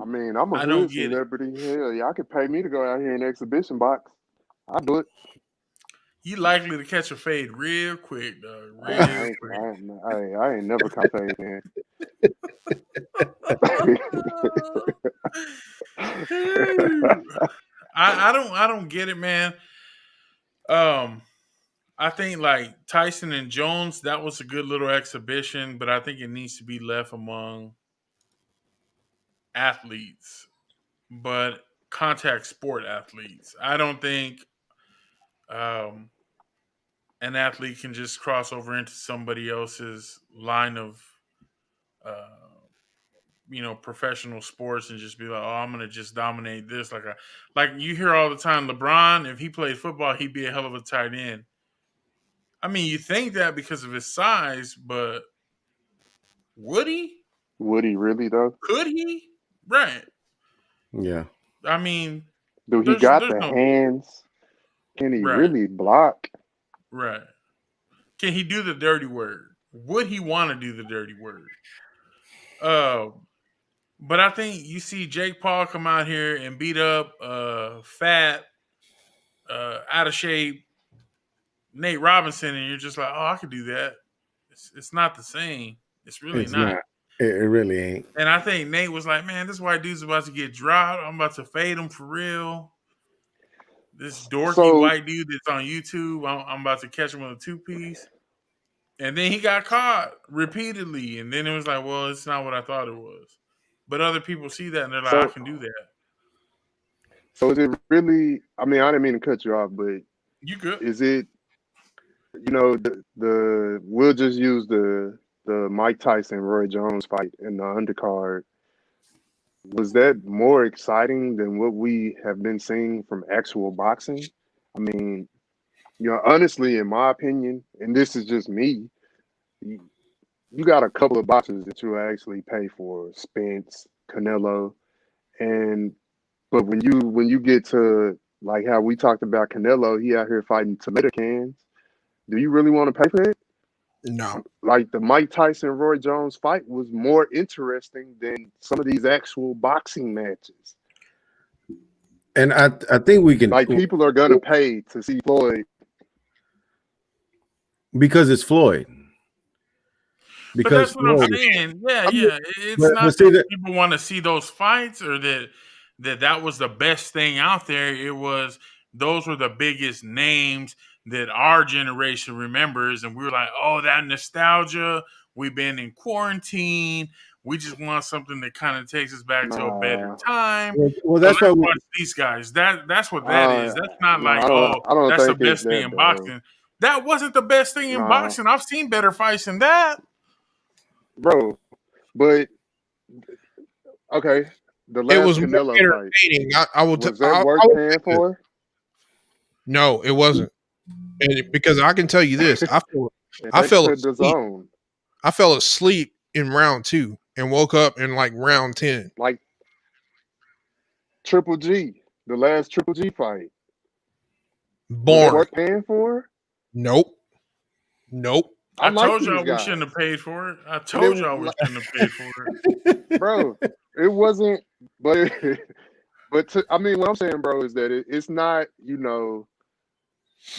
I mean, I'm a hood celebrity. Hell, y'all could pay me to go out here in exhibition box. I'll do it. You likely to catch a fade real quick, dog. Real quick. I ain't never caught fade, man. I don't get it, man. I think like Tyson and Jones, that was a good little exhibition, but I think it needs to be left among athletes, but contact sport athletes. I don't think an athlete can just cross over into somebody else's line of professional sports and just be like, oh, I'm gonna just dominate this. Like you hear all the time, LeBron, if he played football, he'd be a hell of a tight end. I mean, you think that because of his size, but would he? Would he really though? Could he? Right. Yeah. I mean, do he got the hands? Can he really block? Right. Can he do the dirty word? Would he want to do the dirty word? But I think you see Jake Paul come out here and beat up fat, out of shape Nate Robinson, and you're just like, oh, I could do that. It's not the same. It's really not. It really ain't. And I think Nate was like, man, this white dude's about to get dropped. I'm about to fade him for real. This dorky white dude that's on YouTube, I'm about to catch him with a 2-piece. And then he got caught repeatedly. And then it was like, well, it's not what I thought it was. But other people see that and they're like, I can do that. So is it really, I mean, I didn't mean to cut you off, but you good. Is it, the we'll just use the Mike Tyson Roy Jones fight in the undercard. Was that more exciting than what we have been seeing from actual boxing? I mean, honestly, in my opinion, and this is just me, you got a couple of boxers that you actually pay for, Spence, Canelo, but when you get to like how we talked about Canelo, he out here fighting tomato cans. Do you really want to pay for it? No. Like the Mike Tyson Roy Jones fight was more interesting than some of these actual boxing matches. And I think we can, like, people are gonna pay to see Floyd because it's Floyd. Because but that's what I'm saying. Yeah. It's not that people want to see those fights or that was the best thing out there. It was those were the biggest names that our generation remembers, and we were like, oh, that nostalgia. We've been in quarantine. We just want something that kind of takes us back to a better time. Well, that's why we watch these guys. That's what that is. That's not like, that's the best thing in boxing. That wasn't the best thing in boxing. I've seen better fights than that. Bro, but Okay, the It last was more Canelo fight, entertaining. I will. was that I worth will paying say this. for? No, it wasn't. And because I can tell you this, And I that fell cut the asleep. zone. I fell asleep in round 2 and woke up in like round 10. Like Triple G, the last Triple G fight. Was that Boring. worth paying for? Nope. Nope. I I like told these y'all we guys. shouldn't have paid for it. I And it, told y'all we shouldn't have paid for it. bro, it wasn't, but I mean, what I'm saying, bro, is that it's not,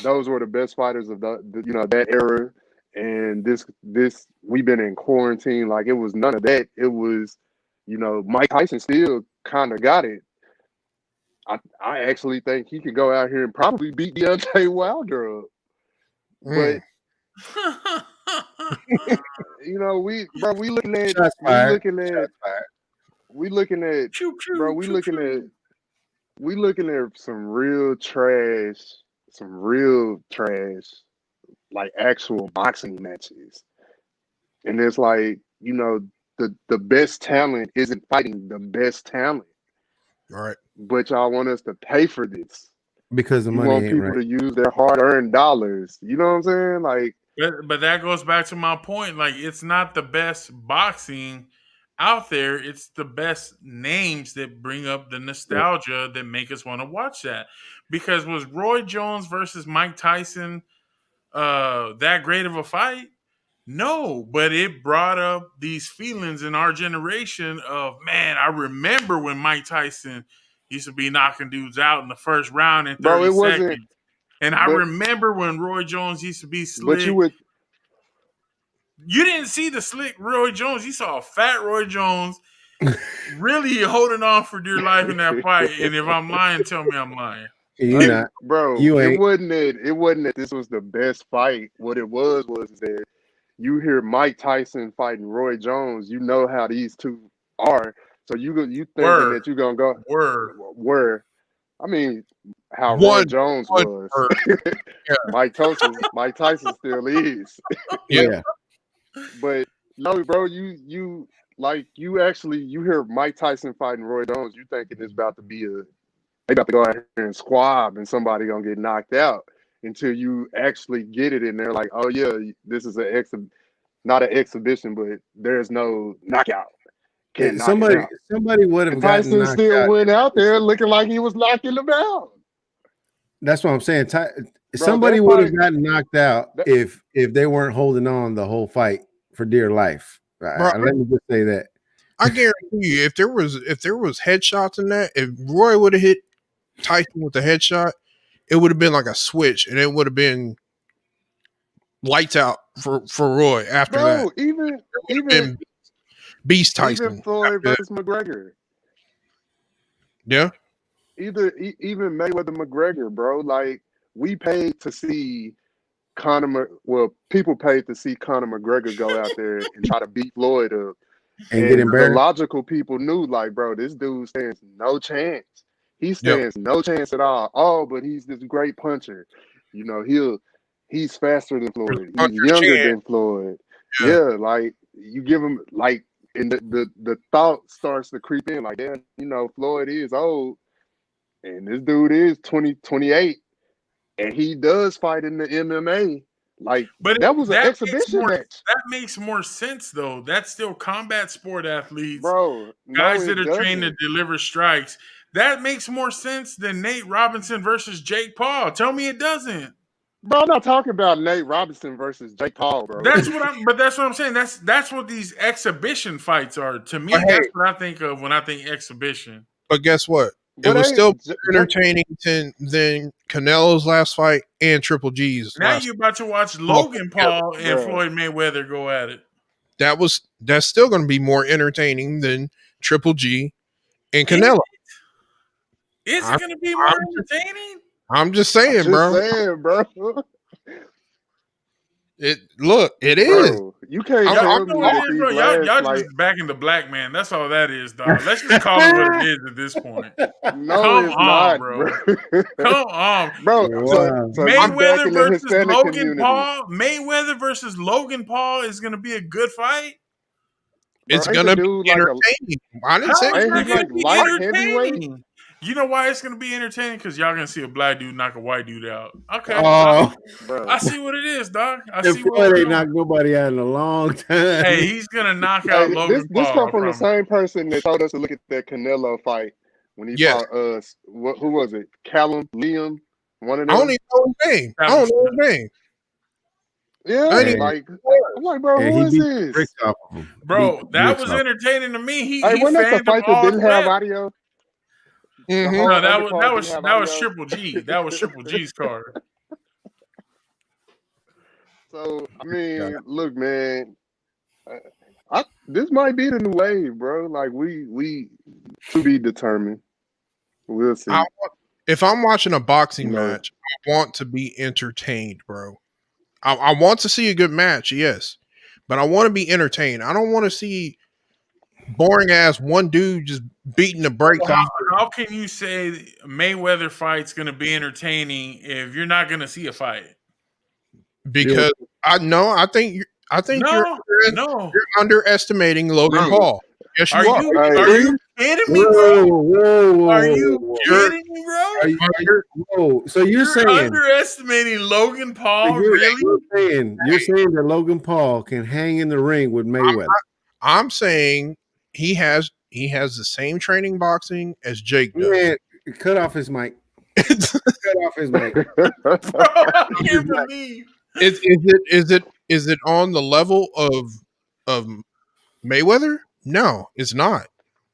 those were the best fighters of that era. And this we've been in quarantine. Like, it was none of that. It was, Mike Tyson still kind of got it. I actually think he could go out here and probably beat Deontay Wilder up. But we looking at Shots we fired. looking at Shots fired. we looking at Pew, pew, bro, we pew, looking pew. at we looking at some real trash, like actual boxing matches. And it's like, the best talent isn't fighting the best talent. All right. But y'all want us to pay for this. Because the You money want ain't people right. to use their hard-earned dollars. You know what I'm saying? Like, But that goes back to my point. Like, it's not the best boxing out there. It's the best names that bring up the nostalgia that make us want to watch that. Because was Roy Jones versus Mike Tyson that great of a fight? No, but it brought up these feelings in our generation of, man, I remember when Mike Tyson used to be knocking dudes out in the first round in bro, 30 it wasn't. seconds. And I But remember when Roy Jones used to be but you slick. would. You didn't see the slick Roy Jones. You saw a fat Roy Jones really holding on for dear life in that fight. And if I'm lying, tell me I'm lying. You not. Bro, You it ain't. wasn't that this was the best fight. What it was that you hear Mike Tyson fighting Roy Jones, you know how these two are. So you thinking that you're gonna go where? I mean, how Roy One Jones was. Yeah. Mike Tyson still is. Yeah. But no, bro, you hear Mike Tyson fighting Roy Jones, you thinking it's about to be they about to go out here and squab and somebody gonna get knocked out, until you actually get it in there. Like, oh yeah, this is not an exhibition, but there's no knockout. Can't knock it out. Somebody would have And gotten Tyson knocked still out. went out there looking like he was knocking them out. That's what I'm saying. Bro, Somebody would have gotten knocked out if they weren't holding on the whole fight for dear life. Bro, Let me just say that. I guarantee you, if there was headshots in that, if Roy would have hit Tyson with the headshot, it would have been like a switch, and it would have been lights out for Roy after that. Even Beast Tyson. Even Floyd versus McGregor. Yeah. Even Mayweather McGregor, bro. Like, we paid to see people paid to see Conor McGregor go out there and try to beat Floyd up. And get embarrassed. The logical people knew, like, bro, this dude stands no chance. He stands no chance at all. Oh, but he's this great puncher. He's faster than Floyd. He's younger than Floyd. Yeah, like, you give him, like, and the thought starts to creep in, like, damn, Floyd is old, and this dude is 28, and he does fight in the MMA. Like, but that was an exhibition match. That makes more sense, though. That's still combat sport athletes, bro. Guys that are trained to deliver strikes. That makes more sense than Nate Robinson versus Jake Paul. Tell me it doesn't. Bro, I'm not talking about Nate Robinson versus Jake Paul, bro. That's what I'm saying. That's what these exhibition fights are. To me, that's what I think of when I think exhibition. But guess what? It was still entertaining than Canelo's last fight and Triple G's. Now you're about to watch Logan Paul and Floyd Mayweather go at it. That's still going to be more entertaining than Triple G and Canelo. Is it going to be more entertaining? I'm just saying, bro. It is. You can't tell me that y'all just backing the black man. That's all that is, dog. Let's just call it what it is at this point. No, Come it's on, not, bro. Come on, bro. So Mayweather versus Logan Paul. Mayweather versus Logan Paul is going to be a good fight. It's ain't the gonna be dude like a entertaining. I didn't How say is ain't he that it's gonna like be light heavyweight? entertaining? You know why it's gonna be entertaining? Because y'all gonna see a black dude knock a white dude out. Okay, Oh, Bro. I see what it is, Doc. I and see what Floyd we're ain't doing. knocked nobody out in a long time. Hey, he's gonna knock out Hey, Logan this Paul. come I from the promise. same person that told us to look at that Canelo fight when he yes. fought who was it? Callum, Liam, one of I don't them. even know his name. I don't know his name. Yeah, I ain't even And, like I'm like, bro, and who he is beat the bricks this? off of him. Beat Bro, the that bricks was off. entertaining to me. Hey, He wasn't that the fanned him fight that all didn't have set. audio? The Mm-hmm. whole No, that undercard was didn't have that was audio. Triple G. That was Triple G's card. So I Yeah. mean, look, man, this might be the new wave, bro. Like we to be determined. We'll see. If I'm watching a boxing You know, match, I want to be entertained, bro. I want to see a good match, yes, but I want to be entertained. I don't want to see boring ass one dude just beating the brakes How, off. how can you say Mayweather fight's gonna be entertaining if you're not gonna see a fight? Because I think you're No, no. you're underestimating Logan bro. Paul. Yes, Are you are. you Hey, are you kidding me, Whoa, bro? whoa, whoa, Are whoa, you whoa. You're kidding me, bro? Whoa. So You're underestimating Logan Paul, really? you're saying that Logan Paul can hang in the ring with Mayweather. I'm saying he has the same training boxing as Jake does. Man, cut off his mic. Cut off his mic. Bro, I can't believe. Is it on the level of Mayweather? No, it's not.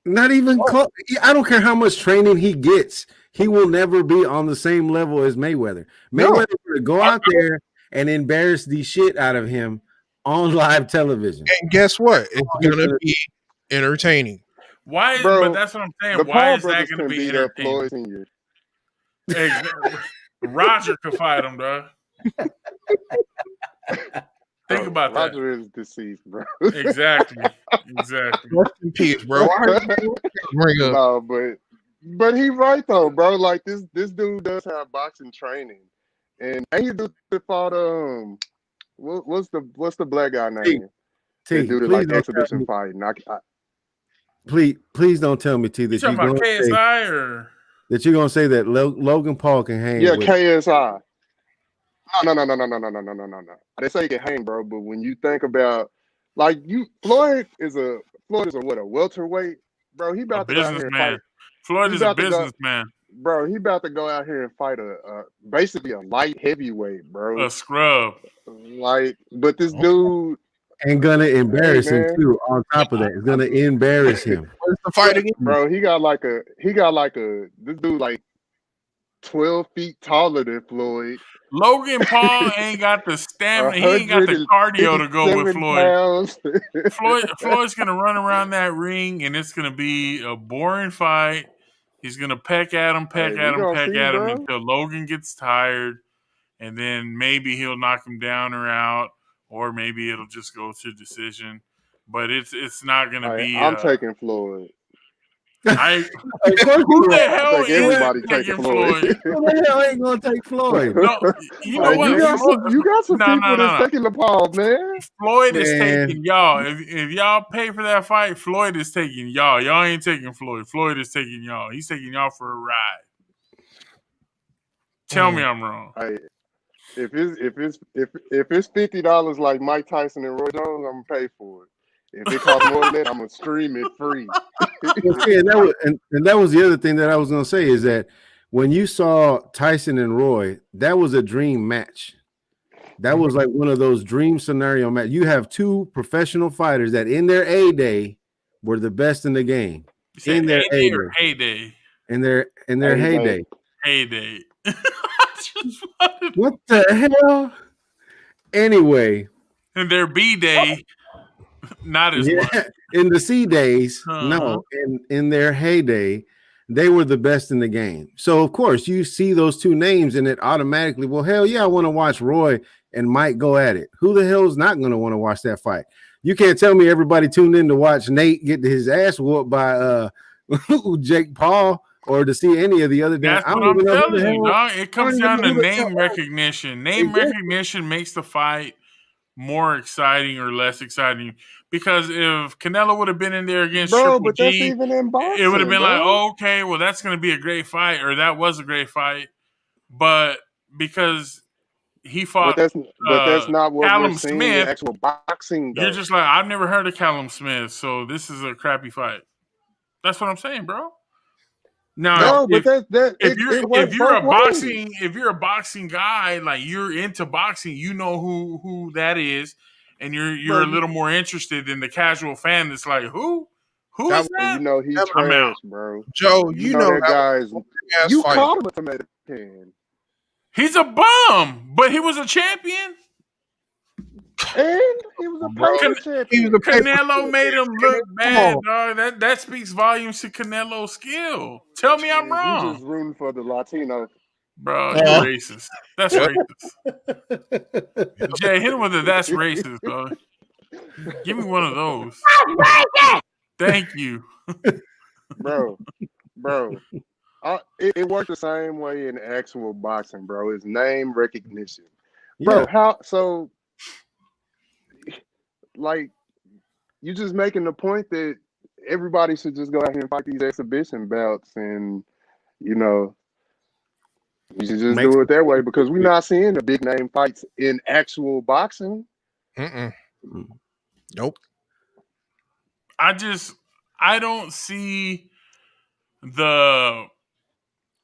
Not even close. I don't care how much training he gets. He will never be on the same level as Mayweather. No. Mayweather will go out there and embarrass the shit out of him on live television. And guess what? It's gonna be entertaining. Why? But bro, that's what I'm saying. the Why Paul is that brothers going to couldn't be beat up entertaining? Floyd Senior. Roger could fight him, bro. Think about Roger is deceased, bro. that. Exactly. Rest in peace, bro. Why are you bring up? No, but he right though, bro. Like this dude does have boxing training, and he dude that fought what's the black guy name? That dude that Please like don't tell exhibition me. fighting. Please don't tell me, T, You that talking you're about going to say KSI or? that you're going to say that Logan Paul can hang Yeah, with. KSI. No. They say he can hang, bro. But when you think about like Floyd is a what, a welterweight, bro. He A about to go out here and businessman. fight. Floyd He is a about to go, businessman. bro. He about to go out here and fight basically a light heavyweight, bro. A scrub. Like, but this dude, And gonna hey embarrass him man, too. On top of that, it's gonna embarrass him. What's the fight again? bro, he got like this dude like 12 feet taller than Floyd. Logan Paul ain't got the stamina. He ain't got the cardio to go with 157 Floyd. pounds. Floyd's gonna run around that ring, and it's gonna be a boring fight. He's gonna peck at him Hey, we gonna see, bro. until Logan gets tired, and then maybe he'll knock him down or out, or maybe it'll just go to decision. But it's not gonna be. I'm taking Floyd. Who the I hell think is everybody taking Floyd. Who the hell ain't gonna take Floyd? No, you know what? You got some people that's No. taking the Paul, man. Floyd is Man. taking y'all. If y'all pay for that fight, Floyd is taking y'all. Y'all ain't taking Floyd. Floyd is taking y'all. He's taking y'all for a ride. Tell me I'm wrong. Hey, if it's $50 like Mike Tyson and Roy Jones, I'm gonna pay for it. If it costs more than that, I'm gonna stream it free. Well, see, and that was the other thing that I was gonna say is that when you saw Tyson and Roy, that was a dream match. That was like one of those dream scenario match. You have two professional fighters that in their A-day were the best in the game. You said In their A-Day or A-day. heyday? In their heyday. Heyday. What the hell? Anyway. In their B-Day, not as much. In the C days, no. In their heyday, they were the best in the game. So of course you see those two names and it automatically, well, hell yeah, I want to watch Roy and Mike go at it. Who the hell is not going to want to watch that fight? You can't tell me everybody tuned in to watch Nate get his ass whooped by Jake Paul or to see any of the other guys. That's what I'm telling you, dog. It comes down to name recognition. Name recognition makes the fight more exciting or less exciting? Because if Canelo would have been in there against bro. Triple But that's G, even in it would have boxing, been like, bro. oh, okay, well, that's going to be a great fight, or that was a great fight. But because he But fought that's not what we're Callum seeing in Smith, actual boxing, you're though. just like, I've never heard of Callum Smith, so this is a crappy fight. That's what I'm saying, bro. Now, Bro, but if works you're both a ways. boxing guy, like you're into boxing, you know who that is, and you're Bro, a little more interested than the casual fan that's like, who That is and that? you know he that I'm out. trash, bro. Joe, You you know know that that was guy's. a boring ass You fight. called him a tomato can, He's a bum, but he was a champion. and he was a Bro, paper he was a champion. paper Canelo made him look Come bad, on. dog. That speaks volumes to Canelo's skill. Tell me I'm Man, you wrong, just rooting for the Latino. bro. You're racist. That's Yep. racist. Jay, hit him with a that's racist, dog. Give me one of those. Thank you. bro. It worked the same way in actual boxing, bro. It's name recognition, bro. Yeah. How so? Like you just making the point that everybody should just go out here and fight these exhibition bouts, and you know you should just Makes do it that way because we're not seeing the big name fights in actual boxing. Mm-mm. Nope. I don't see the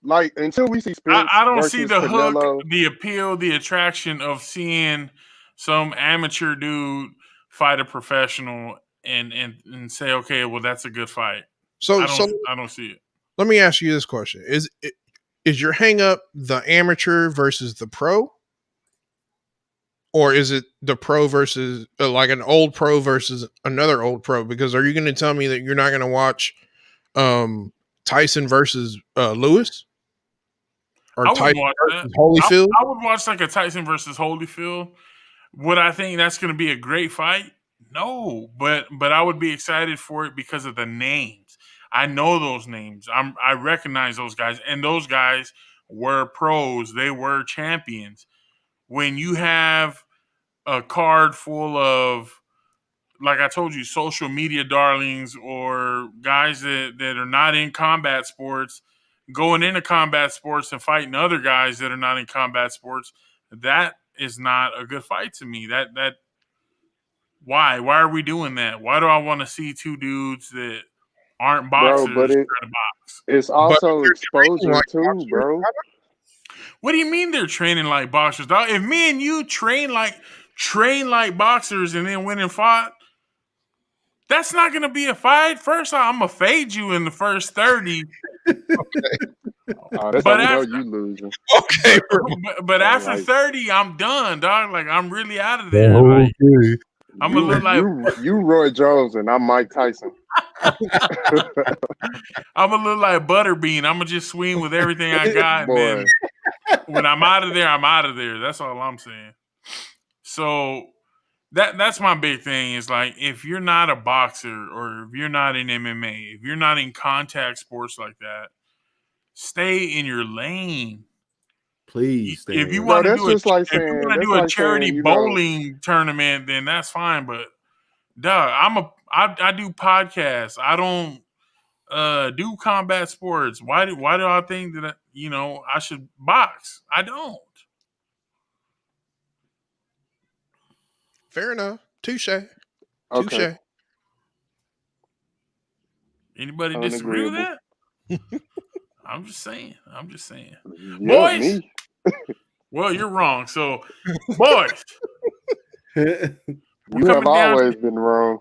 Like until we see Spence I don't see versus the hook, Canelo, the appeal, the attraction of seeing some amateur dude fight a professional and say, okay, well, that's a good fight. So I don't see it. let me ask you this question: Is your hang up the amateur versus the pro? Or is it the pro versus like an old pro versus another old pro? Because are you going to tell me that you're not going to watch Tyson versus Lewis or I Tyson wouldn't watch that. versus Holyfield? I would watch like a Tyson versus Holyfield. Would I think that's going to be a great fight? No, but I would be excited for it because of the names. I know those names. I recognize those guys, and those guys were pros. They were champions. When you have a card full of, like I told you, social media darlings or guys that are not in combat sports going into combat sports and fighting other guys that are not in combat sports, that is not a good fight to me. That why are we doing that? Why do I want to see two dudes that aren't bro. boxers But try to box? it's But also training exposure like too, boxers, bro. What do you mean they're training like boxers, dog? If me and you train like boxers and then went and fought, that's not going to be a fight. First, I'm going to fade you in the first 30. That's how But we know after, you losing. okay, but after Like 30, I'm done, dog. Like, I'm really out of there. Like, I'm going to look like you Roy Jones and I'm Mike Tyson. I'm going to look like Butterbean. I'm going to just swing with everything I got. And Boy, then when I'm out of there, I'm out of there. That's all I'm saying. So that's my big thing is like, if you're not a boxer or if you're not in MMA, if you're not in contact sports like that, stay in your lane. Please stay If you in. bro, want to that's do a just like if you saying want to do a charity you know, bowling tournament, then that's fine. But I do podcasts. I don't do combat sports. Why do I think that I should box? I don't. fair enough. Touche. okay, Anybody disagree with unagreeable. that? I'm just saying. Yeah, Boys. me. Well, you're wrong. So, boys, we're You have coming down always been wrong.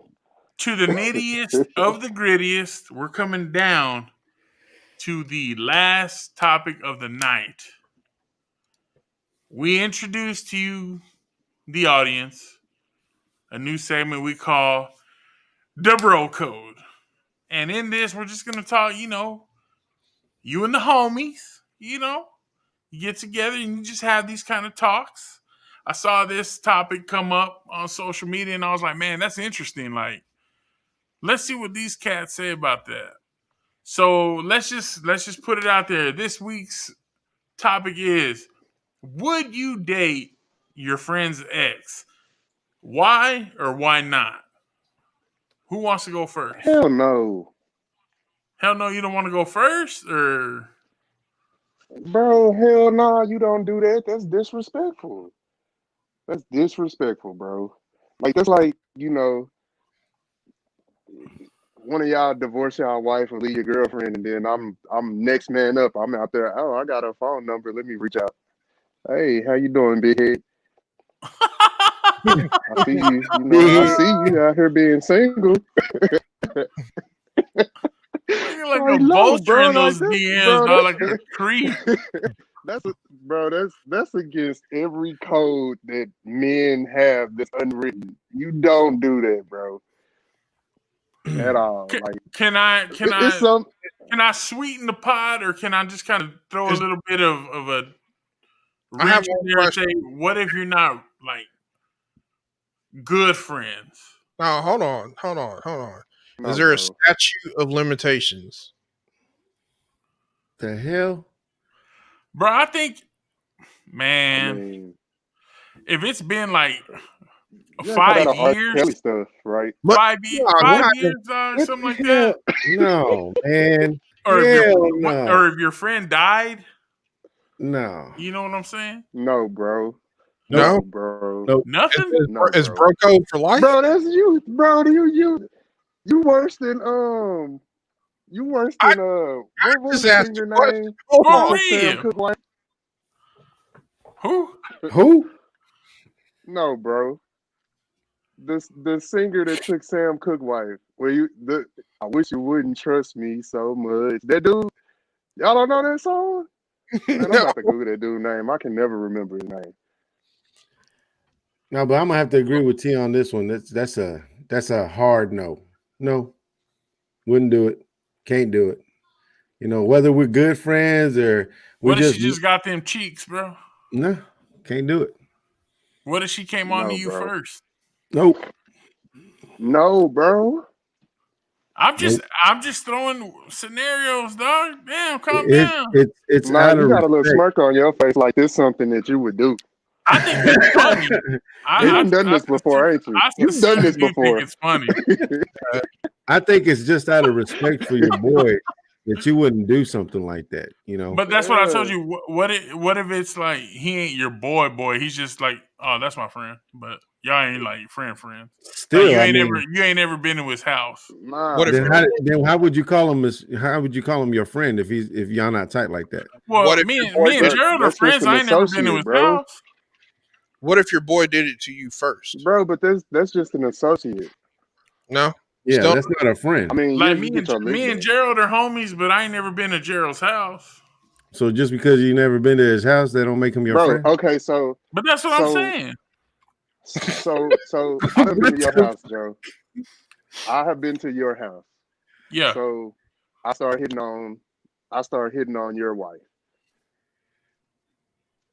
to the nittiest of the grittiest. We're coming down to the last topic of the night. We introduced to you, the audience, a new segment we call the Bro Code. And in this, we're just going to talk, you and the homies, you get together and you just have these kind of talks. I saw this topic come up on social media and I was like, man, that's interesting. Like, let's see what these cats say about that. So let's just put it out there. This week's topic is: would you date your friend's ex? Why or why not? Who wants to go first? Hell no. Hell no, you don't want to go first, or Bro, hell no, you don't do that. That's disrespectful. That's disrespectful, bro. Like that's like, one of y'all divorce y'all wife or leave your girlfriend, and then I'm next man up. I'm out there. Oh, I got her phone number. Let me reach out. Hey, how you doing, big head? I see you. I see you out here being single. you're like Like, a no, vulture bro. in Like those that, DMs, bro. not like a creep. That's against every code that men have that's unwritten. You don't do that, bro, at all. Like Can I it's some. sweeten the pot, or can I just kind of throw a little bit of a I have wrench in one there and question. say, what if you're not like good friends? No, hold on. No, Is there a bro. statute of limitations? The hell? Bro, I think, I man, mean, if it's been like you ain't talking about 5 R. years, Kelly stuff, right? But What? 5 years, What something the like hell? that, No, man. or Hell no. if your friend died, No. you know what I'm saying? No, bro. Nope. no, No, bro. Nope. Nothing. No, is bro. bro code for life? Bro, that's you, bro. You worse than You worse I than what was just the asked a singer question. name? Hold That For on. took Sam real. Cooke wife? Who? Who? No, bro. The singer that took Sam Cooke wife. I wish you wouldn't trust me so much. That dude, y'all don't know that song? Man, I'm No. about to Google that dude's name. I can never remember his name. No, but I'm gonna have to agree with T on this one. That's a hard no. No, wouldn't do it. Can't do it. Whether we're good friends or we What if she just just got them cheeks, bro? no, can't do it. What if she came on to No, you bro. first? Nope. No, bro. I'm Nope. just throwing scenarios, dog. Damn, calm It, down. it it's Nah, out you of got a little respect. smirk on your face like this something that you would do. I think it's funny. You done done this before, ain't you? I You've done sincerely this do think before. it's funny. I think it's just out of respect for your boy that you wouldn't do something like that. But that's what I told Yeah. you. What if it's like he ain't your boy? He's just like, oh, that's my friend. But y'all ain't like friends. Like Still, I mean, you ain't ever been to his house. Nah, What if bro. then how would you call him your friend if y'all not tight like that? Well, what if your boy me and did it? Gerald are That's just friends. an I ain't never been to associate, his bro. house. What if your boy did it to you first? Bro, but that's just an associate. No, Yeah, still. that's not a friend. I mean, yeah, Like you get your lick me and back. Gerald are homies, but I ain't never been to Gerald's house. So just because you never been to his house, that don't make him your Bro, friend. okay, so But that's what I'm so saying. so I done been to your house, Joe. I have been to your house. Yeah. So I started hitting on your wife.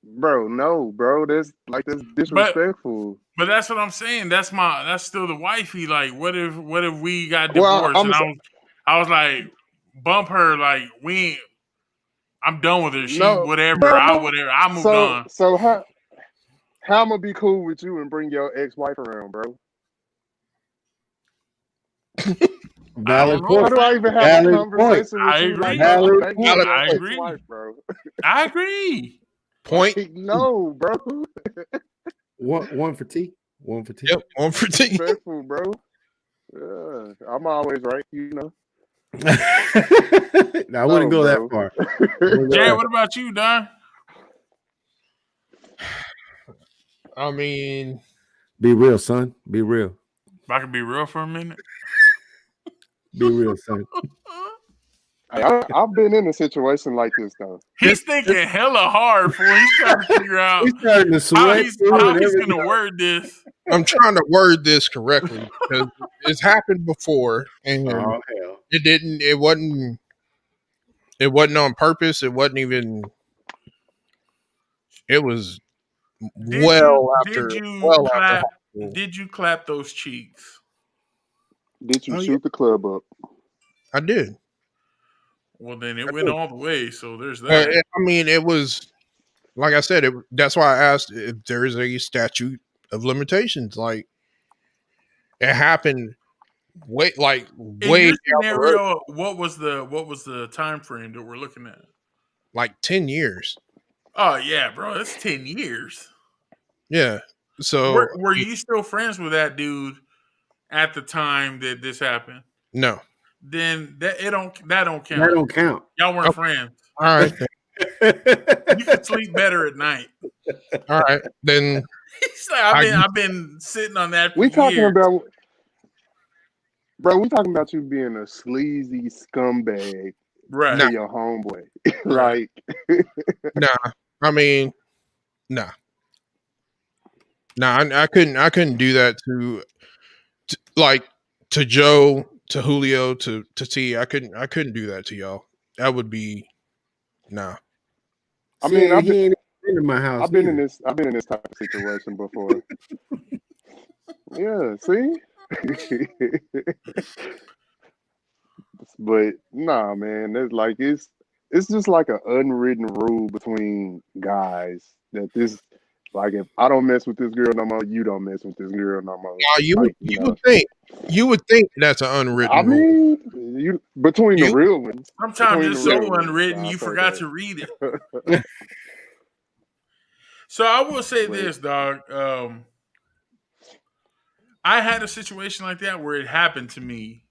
Bro, no, bro. That's But disrespectful. that's what I'm saying. That's still the wifey. Like, what if we got Well, divorced and I was like, bump her, like I'm done with her. She no, whatever. bro. I moved on. So how I'm gonna be cool with you and bring your ex-wife around, bro? I Valid don't know, How point. do I fam. even have a Valid point. conversation with I you like agree. I'm Valid banging point. your I agree. ex-wife, bro? I agree. Point. Like, no, bro. One for T. One for T. Yep. One for T. Respectful, bro. Yeah, I'm always right, you know. I wouldn't No, go that bro. far. Jay, what about you, Don? I mean, Be real, son. Be real. If I could be real for a minute. Be real, son. Hey, I've been in a situation like this though. He's thinking hella hard for he's trying to figure out He's starting to how sweat. he's too, and everything. gonna word this. I'm trying to word this correctly because it's happened before, and Oh hell! it didn't. It wasn't. It wasn't on purpose. It wasn't even. It was well after high school. Did you clap those cheeks? Did you Oh yeah, shoot the club up? I did. Well, then it I went did. all the way. So there's that. I mean, it was like I said. That's why I asked if there is a statute of limitations. Like It happened way In way your down the road, scenario, what was the time frame that we're looking at? like 10 years. Oh yeah, bro, that's 10 years. Yeah. So Were you still friends with that dude at the time that this happened? no. Then that don't That count. don't count. Y'all weren't Okay. friends. All right. You could sleep better at night. All right. Then He's like, I- I've been sitting on that for We talking years. about, bro. We talking about you being a sleazy scumbag Right. to your homeboy. Right. Like, nah. I mean, nah. Nah, I couldn't do that to like to Joe, to Julio, to T. I couldn't do that to y'all. That would be nah. I mean, See, he ain't been in my house. I've been in neither. this type of situation before. Yeah, see? But nah, man, it's like it's just like an unwritten rule between guys that this, like, if I don't mess with this girl no more, you don't mess with this girl no more. Now Like, you know, you would think that's an I unwritten rule. mean, you between the You real ones, Sometimes between it's the so real ones, unwritten I'll you say forgot that. to read it. So I will say But this, dog. I had a situation like that where it happened to me.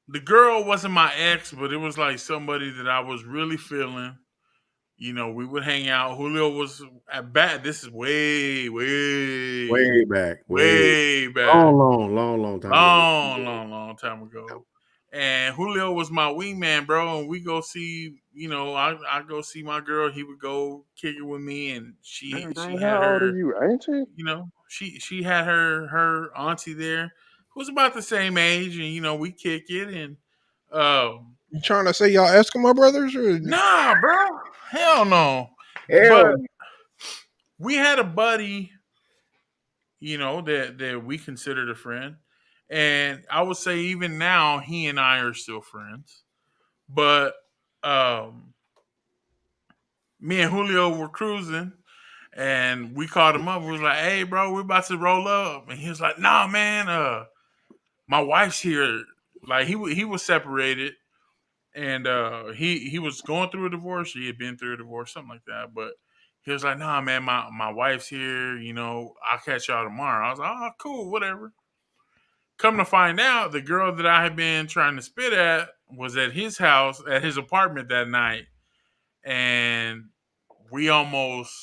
The girl wasn't my ex, but it was like somebody that I was really feeling. You know, we would hang out. Julio was at bat. This is way Way back. back. Long time ago. Long time ago. And Julio was my wingman, bro. And we go see, you know, I go see my girl. He would go kick it with me, and damn, she bro, had how old are her, you? Ain't you? you know, she had her auntie there, who was about the same age, and you know, we kick it, and you trying to say y'all Eskimo brothers or nah, bro, hell no. Hell, But we had a buddy, you know, that we considered a friend. And I would say even now he and I are still friends. But me and Julio were cruising and we called him up. We was like, "Hey bro, we're about to roll up." And he was like, "Nah, man, my wife's here." Like he was separated and he was going through a divorce. He had been through a divorce, something like that. But he was like, "Nah, man, my wife's here. You know, I'll catch y'all tomorrow." I was like, "Oh, cool, whatever." Come to find out, the girl that I had been trying to spit at was at his house, at his apartment that night, and we almost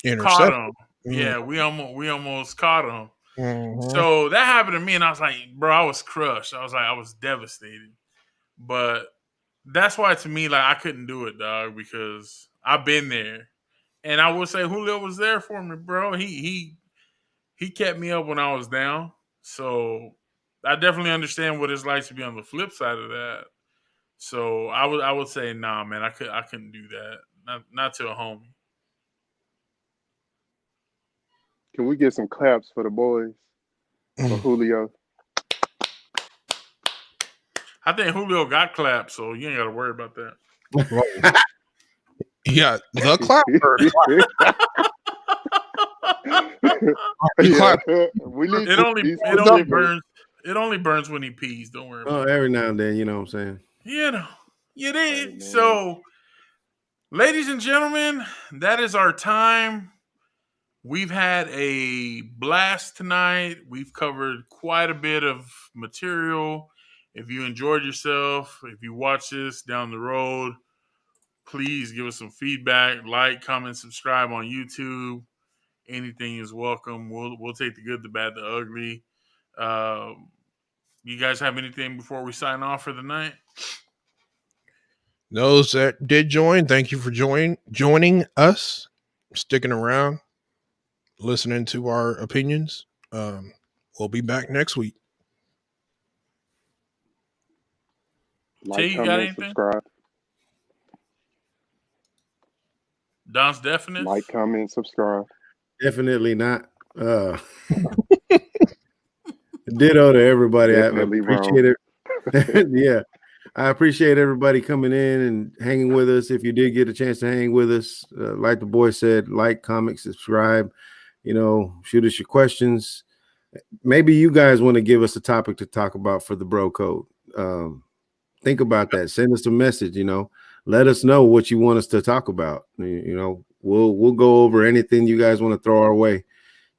caught intercept? him. Yeah, we almost caught him. Mm-hmm. So that happened to me, and I was like, bro, I was crushed. I was devastated. But that's why to me, like, I couldn't do it, dog, because I've been there. And I will say Julio was there for me, bro. He kept me up when I was down. So I definitely understand what it's like to be on the flip side of that. So I would say nah, man, I couldn't do that. Not to a homie. Can we get some claps for the boys? For Julio? I think Julio got clapped, so you ain't got to worry about that. Yeah, the clapper. Yeah. Clap. We need It only these it only specific. burns it only burns when he pees. Don't worry oh, about it. every now and then, you know what I'm saying? You know, you Hey, did. man. So, ladies and gentlemen, that is our time. We've had a blast tonight. We've covered quite a bit of material. If you enjoyed yourself, if you watch this down the road, please give us some feedback. Like, comment, subscribe on YouTube. Anything is welcome. We'll take the good, the bad, the ugly. You guys have anything before we sign off for the night? Those that did join, thank you for joining us, sticking around, listening to our opinions. We'll be back next week. Like, T, you got comment, anything? subscribe. Don's definite. Like, comment, subscribe. Definitely not. Ditto to everybody. I Definitely appreciate it. Yeah. I appreciate everybody coming in and hanging with us. If you did get a chance to hang with us, like the boy said, like, comment, subscribe, you know, shoot us your questions. maybe you guys want to give us a topic to talk about for the bro code. Think about that. Send us a message. Let us know what you want us to talk about. We'll go over anything you guys want to throw our way,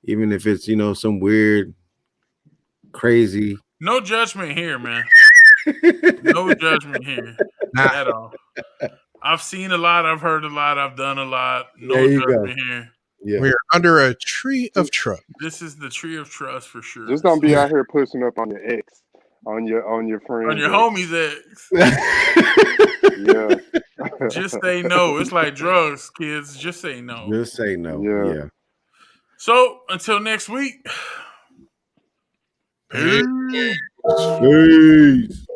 even if it's some weird, crazy. No judgment here, man. No judgment here at all. I've seen a lot. I've heard a lot. I've done a lot. No There you judgment go. here. Yeah. We're under a tree of trust. This is the tree of trust for sure. Just don't be out here pushing up on your ex, on your friends, on your ex. homie's ex. Yeah. Just say no. It's like drugs, kids. Just say no. Just say no. Yeah. Yeah. So until next week. Peace. Peace.